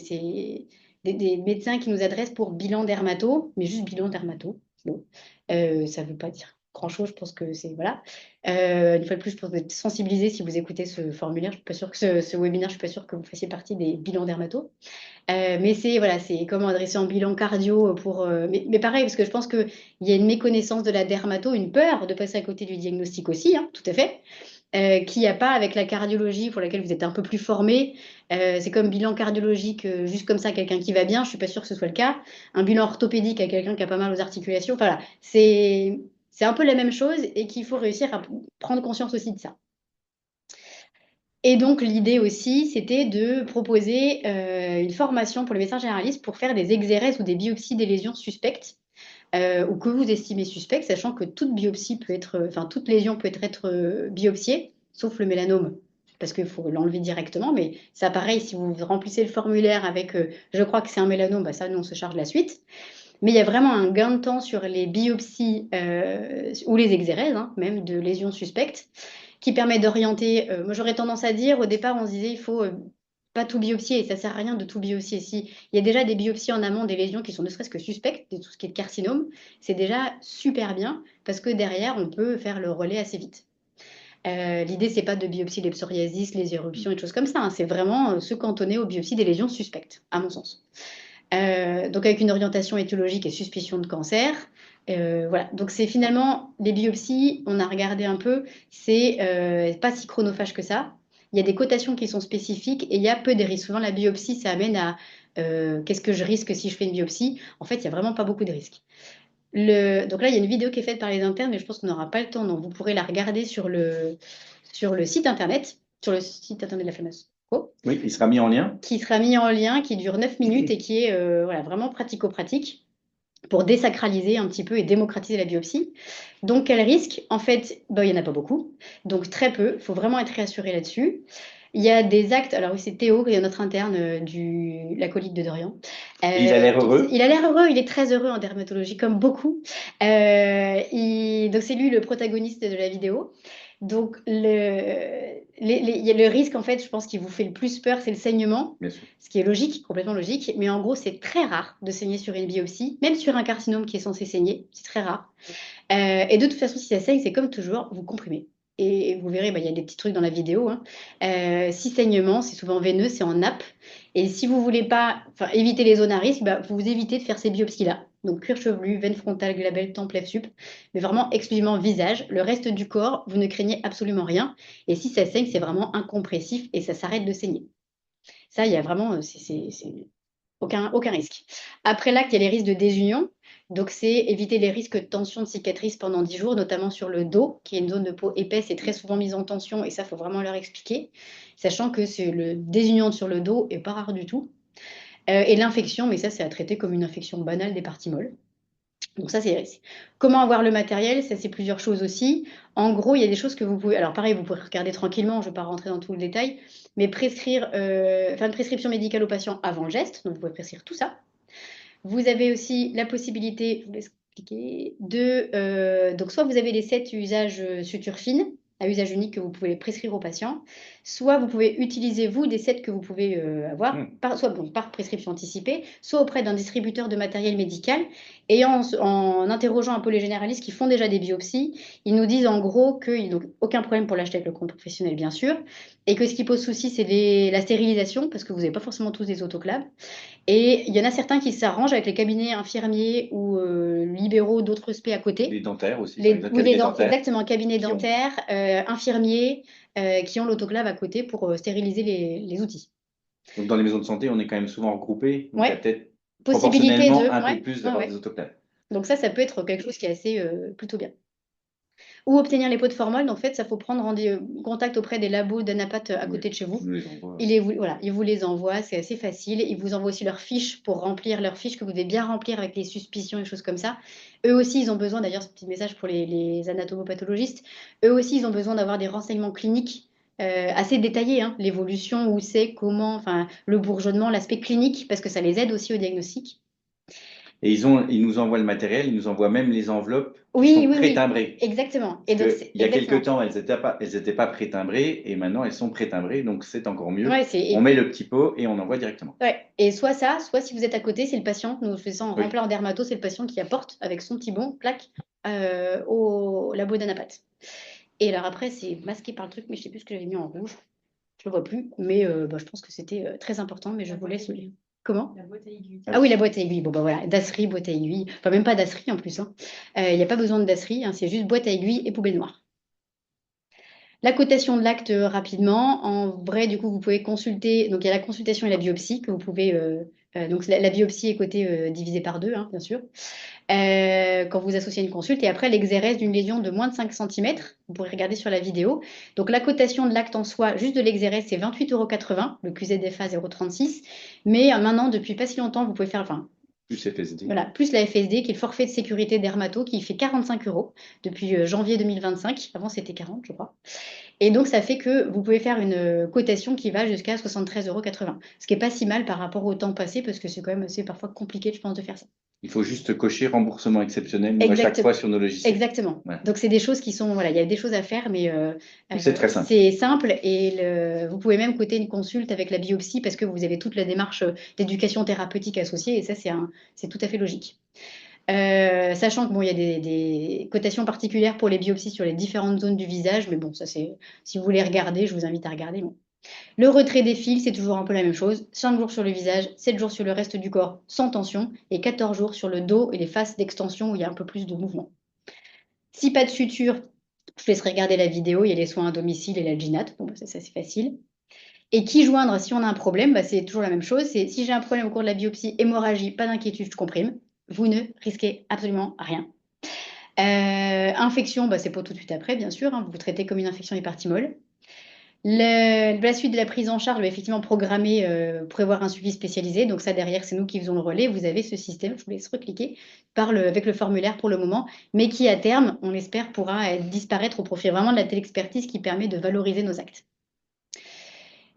des médecins qui nous adressent pour bilan dermato, mais juste bilan dermato. Bon. Ça ne veut pas dire grand-chose, je pense que c'est. Voilà. Une fois de plus, je pense que vous êtes sensibilisés si vous écoutez ce formulaire. Je suis pas sûre que ce webinaire, je ne suis pas sûre que vous fassiez partie des bilans dermato. Mais c'est voilà, c'est comment adresser un bilan cardio pour. Mais pareil, parce que je pense qu'il y a une méconnaissance de la dermato, une peur de passer à côté du diagnostic aussi, hein, tout à fait, qu'il n'y a pas avec la cardiologie pour laquelle vous êtes un peu plus formé. C'est comme bilan cardiologique, juste comme ça, quelqu'un qui va bien, je suis pas sûre que ce soit le cas. Un bilan orthopédique à quelqu'un qui a pas mal aux articulations. Enfin, voilà, c'est un peu la même chose et qu'il faut réussir à prendre conscience aussi de ça. Et donc, l'idée aussi, c'était de proposer une formation pour les médecins généralistes pour faire des exérèses ou des biopsies des lésions suspectes ou que vous estimez suspectes, sachant que toute biopsie peut être, enfin, toute lésion peut être biopsiée, sauf le mélanome, parce qu'il faut l'enlever directement. Mais ça, pareil, si vous remplissez le formulaire avec je crois que c'est un mélanome, bah, ça, nous, on se charge de la suite. Mais il y a vraiment un gain de temps sur les biopsies ou les exérèses, hein, même de lésions suspectes, qui permet d'orienter. Moi, j'aurais tendance à dire, au départ, on se disait, il faut pas tout biopsier, et ça sert à rien de tout biopsier. Si il y a déjà des biopsies en amont des lésions qui sont ne serait-ce que suspectes, de tout ce qui est de carcinome, c'est déjà super bien, parce que derrière, on peut faire le relais assez vite. L'idée, c'est pas de biopsier les psoriasis, les éruptions et des choses comme ça, hein. C'est vraiment se cantonner aux biopsies des lésions suspectes, à mon sens. Donc avec une orientation étiologique et suspicion de cancer. Voilà, donc c'est finalement les biopsies, on a regardé un peu, c'est pas si chronophage que ça. Il y a des cotations qui sont spécifiques et il y a peu de risques. Souvent la biopsie, ça amène à qu'est-ce que je risque si je fais une biopsie? En fait, il n'y a vraiment pas beaucoup de risques. Donc là, il y a une vidéo qui est faite par les internes, mais je pense qu'on n'aura pas le temps, donc vous pourrez la regarder sur le site internet, sur le site internet de la FMS. Oui, il sera mis en lien. Qui sera mis en lien, qui dure 9 minutes et qui est voilà, vraiment pratico-pratique pour désacraliser un petit peu et démocratiser la biopsie. Donc, quel risque? En fait, il n'y en a pas beaucoup, donc très peu. Il faut vraiment être réassuré là-dessus. Il y a des actes, alors oui, c'est Théo, qui est notre interne l'acolyte de Dorian. Et il a l'air heureux. Il a l'air heureux, il est très heureux en dermatologie, comme beaucoup. Donc, c'est lui le protagoniste de la vidéo. Donc, il y a le risque, en fait, je pense, qui vous fait le plus peur, c'est le saignement, Bien sûr. ce qui est logique, complètement logique. Mais en gros, c'est très rare de saigner sur une biopsie, même sur un carcinome qui est censé saigner, c'est très rare. Et de toute façon, si ça saigne, c'est comme toujours, vous comprimez. Et vous verrez, bah, il y a des petits trucs dans la vidéo, hein. Si saignement, c'est souvent veineux, c'est en nappe. Et si vous voulez pas, enfin, éviter les zones à risque, bah, vous évitez de faire ces biopsies-là. Donc cuir chevelu, veine frontale, glabelle, temple, lèvres sup, mais vraiment exclusivement visage. Le reste du corps, vous ne craignez absolument rien. Et si ça saigne, c'est vraiment incompressif et ça s'arrête de saigner. Ça, il y a vraiment, c'est aucun risque. Après l'acte, il y a les risques de désunion. Donc, c'est éviter les risques de tension de cicatrice pendant 10 jours, notamment sur le dos, qui est une zone de peau épaisse et très souvent mise en tension. Et ça, il faut vraiment leur expliquer, sachant que c'est le désunion sur le dos est pas rare du tout. Et l'infection, mais ça, c'est à traiter comme une infection banale des parties molles. Donc ça, c'est les risques. Comment avoir le matériel? Ça, c'est plusieurs choses aussi. En gros, il y a des choses que vous pouvez. Alors pareil, vous pouvez regarder tranquillement, je ne vais pas rentrer dans tout le détail, mais faire une prescription médicale au patient avant le geste, donc vous pouvez prescrire tout ça. Vous avez aussi la possibilité, je vous laisse expliquer, donc soit vous avez les sets usages suture fine, à usage unique que vous pouvez les prescrire aux patients, soit vous pouvez utiliser vous des sets que vous pouvez avoir, soit donc, par prescription anticipée, soit auprès d'un distributeur de matériel médical. Et en interrogeant un peu les généralistes qui font déjà des biopsies, ils nous disent en gros qu'ils n'ont aucun problème pour l'acheter avec le compte professionnel, bien sûr, et que ce qui pose souci, c'est la stérilisation, parce que vous n'avez pas forcément tous des autoclaves. Et il y en a certains qui s'arrangent avec les cabinets infirmiers ou libéraux d'autres spé à côté. Les dentaires aussi, par exemple, Oui, cabinet dentaire. exactement, cabinets Qui ont... dentaires, infirmiers qui ont l'autoclave à côté pour stériliser les outils. Donc, dans les maisons de santé, on est quand même souvent regroupés. Donc, il y a Ouais, peut-être possibilité proportionnellement de. un peu Ouais, plus ouais, d'avoir des ouais. autoclaves. Donc ça peut être quelque chose qui est assez plutôt bien. Ou obtenir les pots de formol. Donc, en fait, ça faut prendre contact auprès des labos d'Anapat à Oui, côté de chez vous. je nous les envoie. Voilà, ils vous les envoient, c'est assez facile. Ils vous envoient aussi leurs fiches pour remplir leurs fiches que vous devez bien remplir avec les suspicions et choses comme ça. Eux aussi, ils ont besoin, d'ailleurs, ce petit message pour les anatomopathologistes, eux aussi, ils ont besoin d'avoir des renseignements cliniques assez détaillés, hein, l'évolution, où c'est, comment, enfin, le bourgeonnement, l'aspect clinique, parce que ça les aide aussi au diagnostic. Et ils nous envoient le matériel, ils nous envoient même les enveloppes qui Oui, sont oui, oui, pré-timbrées. exactement. Et Parce donc, qu'il c'est y a quelques exactement. temps, elles étaient pas pré-timbrées et maintenant elles sont pré-timbrées, donc c'est encore mieux. Ouais, On met le petit pot et on envoie directement. ouais. Et soit ça, soit si vous êtes à côté, c'est le patient. Nous faisons en Oui. remplir en dermato, c'est le patient qui apporte avec son petit bon, plaque, au labo d'Anapat. Et alors après, c'est masqué par le truc, mais je sais plus ce que j'avais mis en rouge. Je le vois plus, mais bah, je pense que c'était très important, mais je vous laisse le lire. Comment? La boîte à aiguilles. Ah oui, la boîte à aiguilles. Bon, bah voilà, dasserie, boîte à aiguilles. Enfin, même pas dasserie en plus, hein. Il n'y a pas besoin de dasserie, hein, c'est juste boîte à aiguilles et poubelle noire. La cotation de l'acte rapidement. En vrai, du coup, vous pouvez consulter. Donc, il y a la consultation et la biopsie que vous pouvez. Donc, la biopsie est cotée divisée par deux, hein, bien sûr. Quand vous associez une consulte. Et après, l'exérèse d'une lésion de moins de 5 centimètres. Vous pourrez regarder sur la vidéo. Donc, la cotation de l'acte en soi, juste de l'exérèse, c'est 28,80 €. Le QZFA 0,36. Mais maintenant, depuis pas si longtemps, vous pouvez faire. Enfin, Plus FSD. voilà, plus la FSD, qui est le forfait de sécurité dermato, qui fait 45 € depuis janvier 2025. Avant, c'était 40, je crois. Et donc, ça fait que vous pouvez faire une cotation qui va jusqu'à 73,80 €. Ce qui n'est pas si mal par rapport au temps passé, parce que c'est quand même assez parfois compliqué, je pense, de faire ça. Il faut juste cocher remboursement exceptionnel, nous, à chaque Exactement. fois sur nos logiciels. Exactement. Voilà. Donc, c'est des choses qui sont. Voilà, il y a des choses à faire, mais C'est très simple. c'est simple. Et vous pouvez même coter une consulte avec la biopsie parce que vous avez toute la démarche d'éducation thérapeutique associée. Et ça, c'est tout à fait logique. Sachant que bon, il y a des cotations particulières pour les biopsies sur les différentes zones du visage, mais bon, ça c'est si vous voulez regarder, je vous invite à regarder. Bon. Le retrait des fils, c'est toujours un peu la même chose. 5 jours sur le visage, 7 jours sur le reste du corps sans tension et 14 jours sur le dos et les faces d'extension où il y a un peu plus de mouvement. Si pas de suture, je vous laisserai regarder la vidéo, il y a les soins à domicile et la GINAT, bon, bah, ça c'est facile. Et qui joindre si on a un problème, bah, c'est toujours la même chose. C'est si j'ai un problème au cours de la biopsie, hémorragie, pas d'inquiétude, je comprime. Vous ne risquez absolument rien. Infection, bah, c'est pour tout de suite après, bien sûr, hein, vous traitez comme une infection hépartimole. La suite de la prise en charge, bah, effectivement, programmer, prévoir un suivi spécialisé. Donc ça, derrière, c'est nous qui faisons le relais. Vous avez ce système, je vous laisse recliquer, avec le formulaire pour le moment, mais qui, à terme, on l'espère, pourra disparaître au profit vraiment de la télexpertise qui permet de valoriser nos actes.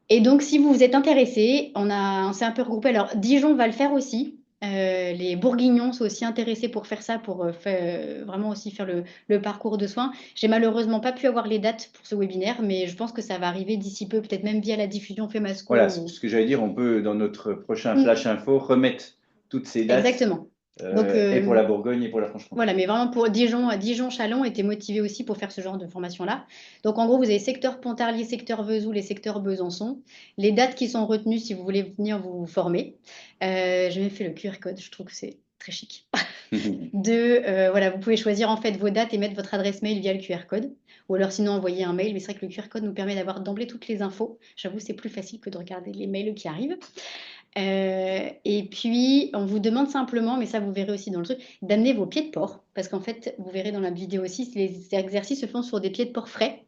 Et donc, si vous vous êtes intéressé, on s'est un peu regroupé. Alors, Dijon va le faire aussi. Les Bourguignons sont aussi intéressés pour faire ça, pour vraiment aussi faire le parcours de soins. J'ai malheureusement pas pu avoir les dates pour ce webinaire, mais je pense que ça va arriver d'ici peu, peut-être même via la diffusion Femasco. Voilà, ce que j'allais dire, on peut, dans notre prochain Flash Info, remettre toutes ces dates, Exactement. Donc, et pour la Bourgogne et pour la Franche-Comté. voilà, mais vraiment pour Dijon, Chalon était motivé aussi pour faire ce genre de formation-là. Donc en gros, vous avez secteur Pontarlier, secteur Vesoul et secteur Besançon. Les dates qui sont retenues si vous voulez venir vous former. J'ai même fait le QR code, je trouve que c'est très chic. Voilà, vous pouvez choisir en fait vos dates et mettre votre adresse mail via le QR code. Ou alors sinon envoyer un mail. Mais c'est vrai que le QR code nous permet d'avoir d'emblée toutes les infos. J'avoue, c'est plus facile que de regarder les mails qui arrivent. Et puis, on vous demande simplement, mais ça vous verrez aussi dans le truc, d'amener vos pieds de porc. Parce qu'en fait, vous verrez dans la vidéo aussi, les exercices se font sur des pieds de porc frais.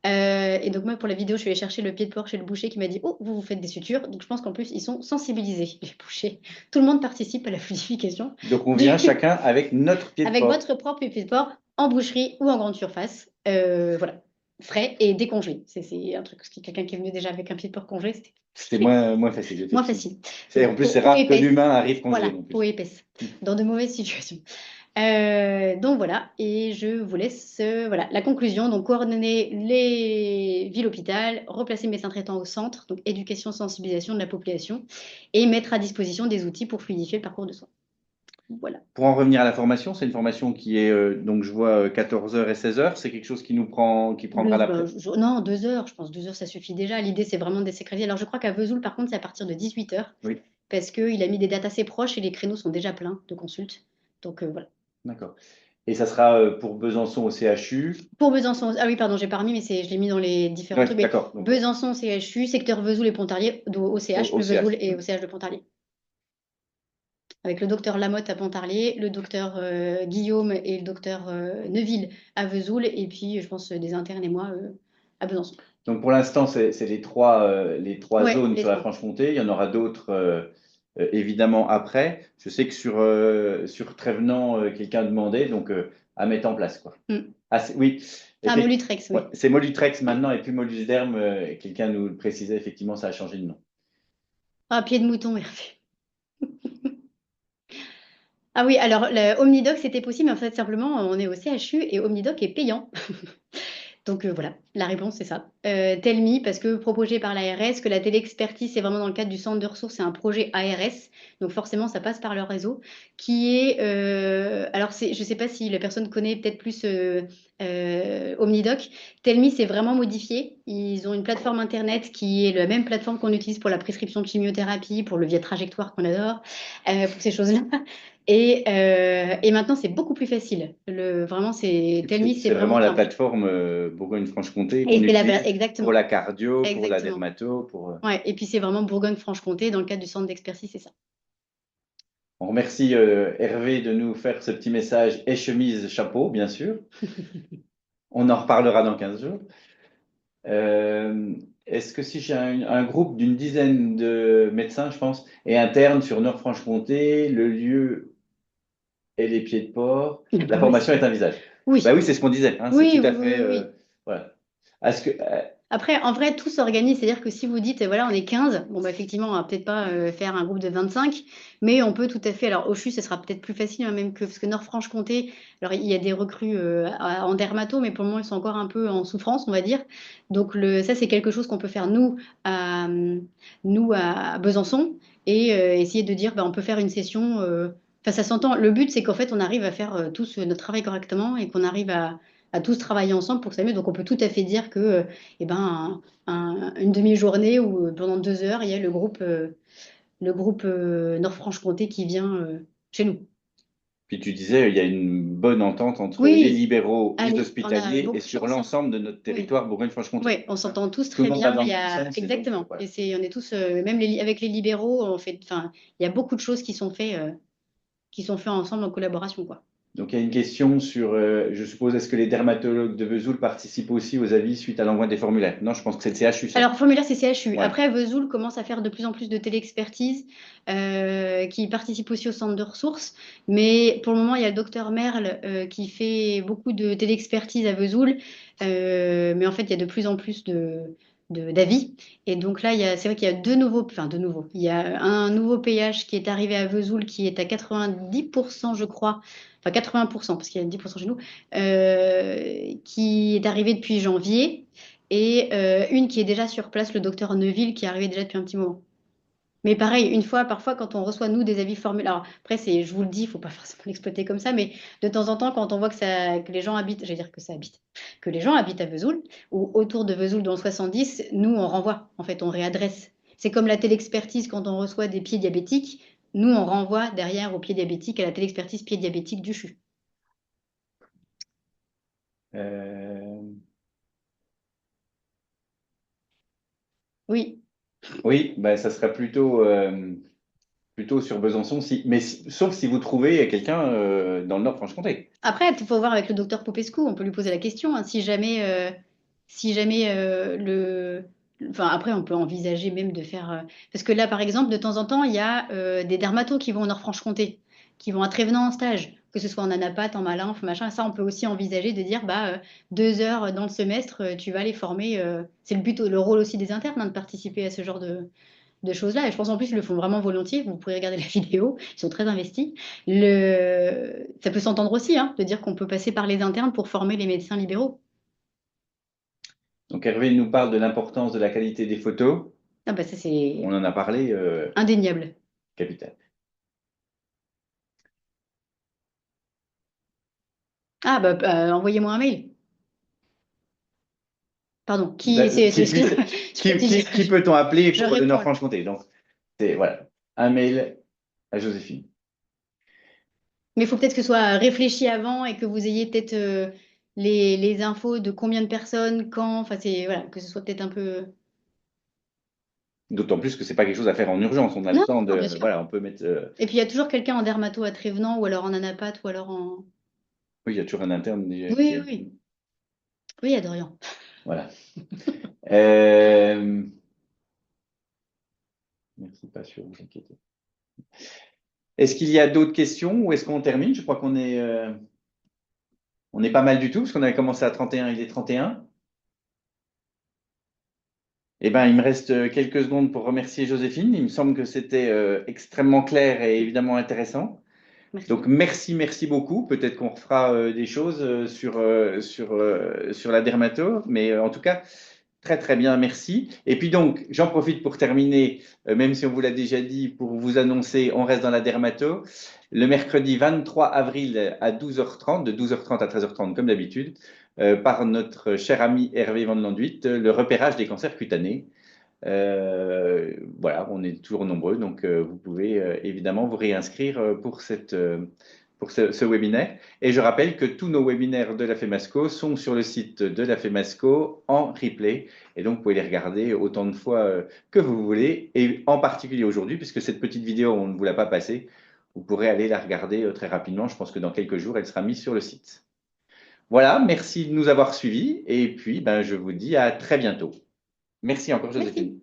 Et donc, moi, pour la vidéo, je suis allée chercher le pied de porc chez le boucher qui m'a dit: Oh, vous faites des sutures. Donc, je pense qu'en plus, ils sont sensibilisés, les bouchers. Tout le monde participe à la fluidification. Donc, on vient chacun avec notre pied de Avec porc. votre propre pied de porc en boucherie ou en grande surface. Voilà. Frais et décongelé. C'est un truc, quelqu'un qui est venu déjà avec un pied de porc congelé, c'était moins facile. moins facile. En plus, c'est rare que l'humain arrive congelé. Voilà, peau épaisse, dans de mauvaises situations. Donc voilà, et je vous laisse voilà, la conclusion. Donc coordonner les villes-hôpital, replacer médecins traitants au centre, donc éducation, sensibilisation de la population, et mettre à disposition des outils pour fluidifier le parcours de soins. Voilà. Pour en revenir à la formation, c'est une formation qui est, donc je vois 14 heures et 16 heures. C'est quelque chose qui prendra l'après. Non, 2 heures, je pense 2 heures, ça suffit déjà. L'idée, c'est vraiment de désacraliser. Alors je crois qu'à Vesoul, par contre, c'est à partir de 18 heures. Oui. Parce qu'il a mis des dates assez proches et les créneaux sont déjà pleins de consultes. Donc voilà. D'accord. Et ça sera pour Besançon au CHU. Pour Besançon, ah oui, pardon, j'ai pas remis, mais je l'ai mis dans les différents Ouais, trucs. Mais d'accord. Donc, Besançon, CHU, secteur Vesoul et Pontarlier, au CH, au le Vesoul CH. et au CH de Pontarlier. Avec le docteur Lamotte à Pontarlier, le docteur Guillaume et le docteur Neuville à Vesoul, et puis je pense des internes et moi à Besançon. Donc pour l'instant, c'est les trois Ouais, zones les sur la trois. Franche-Comté. Il y en aura d'autres évidemment après. Je sais que sur Trévenant, quelqu'un demandait, donc à mettre en place, quoi. Mm. Ah, oui, Ah, Molutrex, ouais, oui. c'est Molutrex maintenant et plus Molusderm. Quelqu'un nous le précisait, effectivement, ça a changé de nom. Ah, pied de mouton, Hervé. Ah oui, alors le Omnidoc, c'était possible, mais en fait, simplement, on est au CHU et Omnidoc est payant. Donc voilà, la réponse c'est ça. Telmi, parce que proposé par l'ARS, que la téléexpertise, c'est vraiment dans le cadre du centre de ressources, c'est un projet ARS, donc forcément ça passe par le réseau, qui est, alors je ne sais pas si la personne connaît peut-être plus Omnidoc. Telmi, c'est vraiment modifié. Ils ont une plateforme internet qui est la même plateforme qu'on utilise pour la prescription de chimiothérapie, pour le via trajectoire qu'on adore, pour ces choses-là. Et maintenant, c'est beaucoup plus facile. Vraiment, Telmi, c'est C'est vraiment vraiment la simple. plateforme Bourgogne-Franche-Comté qu'on Et c'est utilise pour exactement, la cardio, pour la exactement. dermato, Ouais, et puis c'est vraiment Bourgogne-Franche-Comté dans le cadre du centre d'expertise, c'est ça. On remercie Hervé de nous faire ce petit message et chemise chapeau, bien sûr. On en reparlera dans 15 jours. Euh, Est-ce que si j'ai un groupe d'une dizaine de médecins, je pense, et internes sur Nord-Franche-Comté, le lieu et les pieds de port, Ah la bah oui, formation est un visage. Bah oui, oui, c'est ce qu'on disait, hein, c'est oui, tout oui, à oui, fait. oui, oui. Voilà. Est-ce que, Après, en vrai, tout s'organise. C'est-à-dire que si vous dites, voilà, on est 15, bon, bah, effectivement, on va peut-être pas faire un groupe de 25, mais on peut tout à fait. Alors, au CHU, ce sera peut-être plus facile, hein, même que, parce que Nord-Franche-Comté, alors, il y a des recrues en dermato, mais pour le moment, ils sont encore un peu en souffrance, on va dire. Donc, ça, c'est quelque chose qu'on peut faire, nous, à Besançon, et essayer de dire, bah, on peut faire une session. Enfin, ça s'entend. Le but, c'est qu'en fait, on arrive à faire tous notre travail correctement et qu'on arrive à tous travailler ensemble pour que ça aille mieux. Donc, on peut tout à fait dire que eh ben, une demi-journée ou pendant 2 heures, il y a le groupe Nord-Franche-Comté qui vient chez nous. puis tu disais, il y a une bonne entente entre les Oui, libéraux, les allez, on a hospitaliers et beaucoup de sur chance, hein. l'ensemble de notre Oui, territoire Bourgogne-Franche-Comté. oui, on Hein. s'entend tous Tout le très monde va bien. dans le même sens et donc Exactement. voilà. Et on est tous, même avec les libéraux, enfin, il y a beaucoup de choses qui sont faites ensemble en collaboration, quoi. Donc il y a une question sur, je suppose, est-ce que les dermatologues de Vesoul participent aussi aux avis suite à l'envoi des formulaires? Non, je pense que c'est le CHU, ça. Alors, formulaire, c'est CHU. Ouais. Après, Vesoul commence à faire de plus en plus de téléexpertise qui participe aussi au centre de ressources. Mais pour le moment, il y a le docteur Merle qui fait beaucoup de téléexpertise à Vesoul. Mais en fait, il y a de plus en plus d'avis. Et donc là, c'est vrai qu'il y a enfin deux nouveaux. Il y a un nouveau PH qui est arrivé à Vesoul qui est à 90%, je crois. Enfin, 80%, parce qu'il y a 10% chez nous, qui est arrivé depuis janvier et une qui est déjà sur place, le docteur Neuville, qui est arrivé déjà depuis un petit moment. Mais pareil, parfois, quand on reçoit, nous, des avis formulaires, alors après, je vous le dis, il ne faut pas forcément l'exploiter comme ça, mais de temps en temps, quand on voit que les gens habitent, j'allais dire que ça habite, que les gens habitent à Vesoul, ou autour de Vesoul dans le 70, nous, on renvoie, en fait, on réadresse. C'est comme la télexpertise quand on reçoit des pieds diabétiques, nous, on renvoie derrière aux pieds diabétiques, à la télexpertise pieds diabétiques du CHU. Euh, Oui. oui, bah, ça serait plutôt sur Besançon, sauf si vous trouvez quelqu'un dans le Nord-Franche-Comté. Après, il faut voir avec le docteur Popescu, on peut lui poser la question, hein, si jamais enfin, après, on peut envisager même de faire. Parce que là, par exemple, de temps en temps, il y a des dermatos qui vont au Nord-Franche-Comté, qui vont à Trévenant en stage, que ce soit en anapath, en malymphe, machin. Ça, on peut aussi envisager de dire, bah, 2 heures dans le semestre, tu vas les former. C'est le rôle aussi des internes, hein, de participer à ce genre de choses-là. Et je pense en plus qu'ils le font vraiment volontiers. Vous pourrez regarder la vidéo, ils sont très investis. Ça peut s'entendre aussi, hein, de dire qu'on peut passer par les internes pour former les médecins libéraux. Donc Hervé nous parle de l'importance de la qualité des photos. Ah bah ça, On c'est en a parlé, indéniable. capital. Ah bah, envoyez-moi un mail. Pardon, Qui, excusez-moi, je suis fatiguée. qui peut-on appeler Je pour le réponds là. Nord-Franche-Comté? Donc, c'est voilà, un mail à Joséphine. Mais il faut peut-être que ce soit réfléchi avant et que vous ayez peut-être les infos de combien de personnes, quand, enfin, c'est, voilà, que ce soit peut-être un peu. D'autant plus que c'est pas quelque chose à faire en urgence. On a le Non, temps non, bien de, sûr. voilà, on peut mettre, Et puis il y a toujours quelqu'un en dermato à Trévenant ou alors en anapath ou alors en. oui, il y a toujours un interne Oui, qui oui, est, oui. Oui, il y a Dorian. voilà. Euh, merci, pas sûr, vous inquiétez. Est-ce qu'il y a d'autres questions ou est-ce qu'on termine? Je crois on est pas mal du tout parce qu'on avait commencé à 31, il est 31. Eh ben, il me reste quelques secondes pour remercier Joséphine. Il me semble que c'était extrêmement clair et évidemment intéressant. Merci. Donc, merci beaucoup. Peut-être qu'on refera des choses sur la dermato, mais en tout cas, très très bien, merci. Et puis donc, j'en profite pour terminer, même si on vous l'a déjà dit, pour vous annoncer, on reste dans la dermato. Le mercredi 23 avril à 12h30, de 12h30 à 13h30 comme d'habitude, par notre cher ami Hervé Van Landuit, le repérage des cancers cutanés. Voilà, on est toujours nombreux, donc vous pouvez évidemment vous réinscrire pour ce webinaire. Et je rappelle que tous nos webinaires de la FEMASCO sont sur le site de la FEMASCO en replay. Et donc, vous pouvez les regarder autant de fois que vous voulez. Et en particulier aujourd'hui, puisque cette petite vidéo, on ne vous l'a pas passée, vous pourrez aller la regarder très rapidement. Je pense que dans quelques jours, elle sera mise sur le site. Voilà, merci de nous avoir suivis. Et puis, ben, je vous dis à très bientôt. Merci encore, Merci. Joséphine.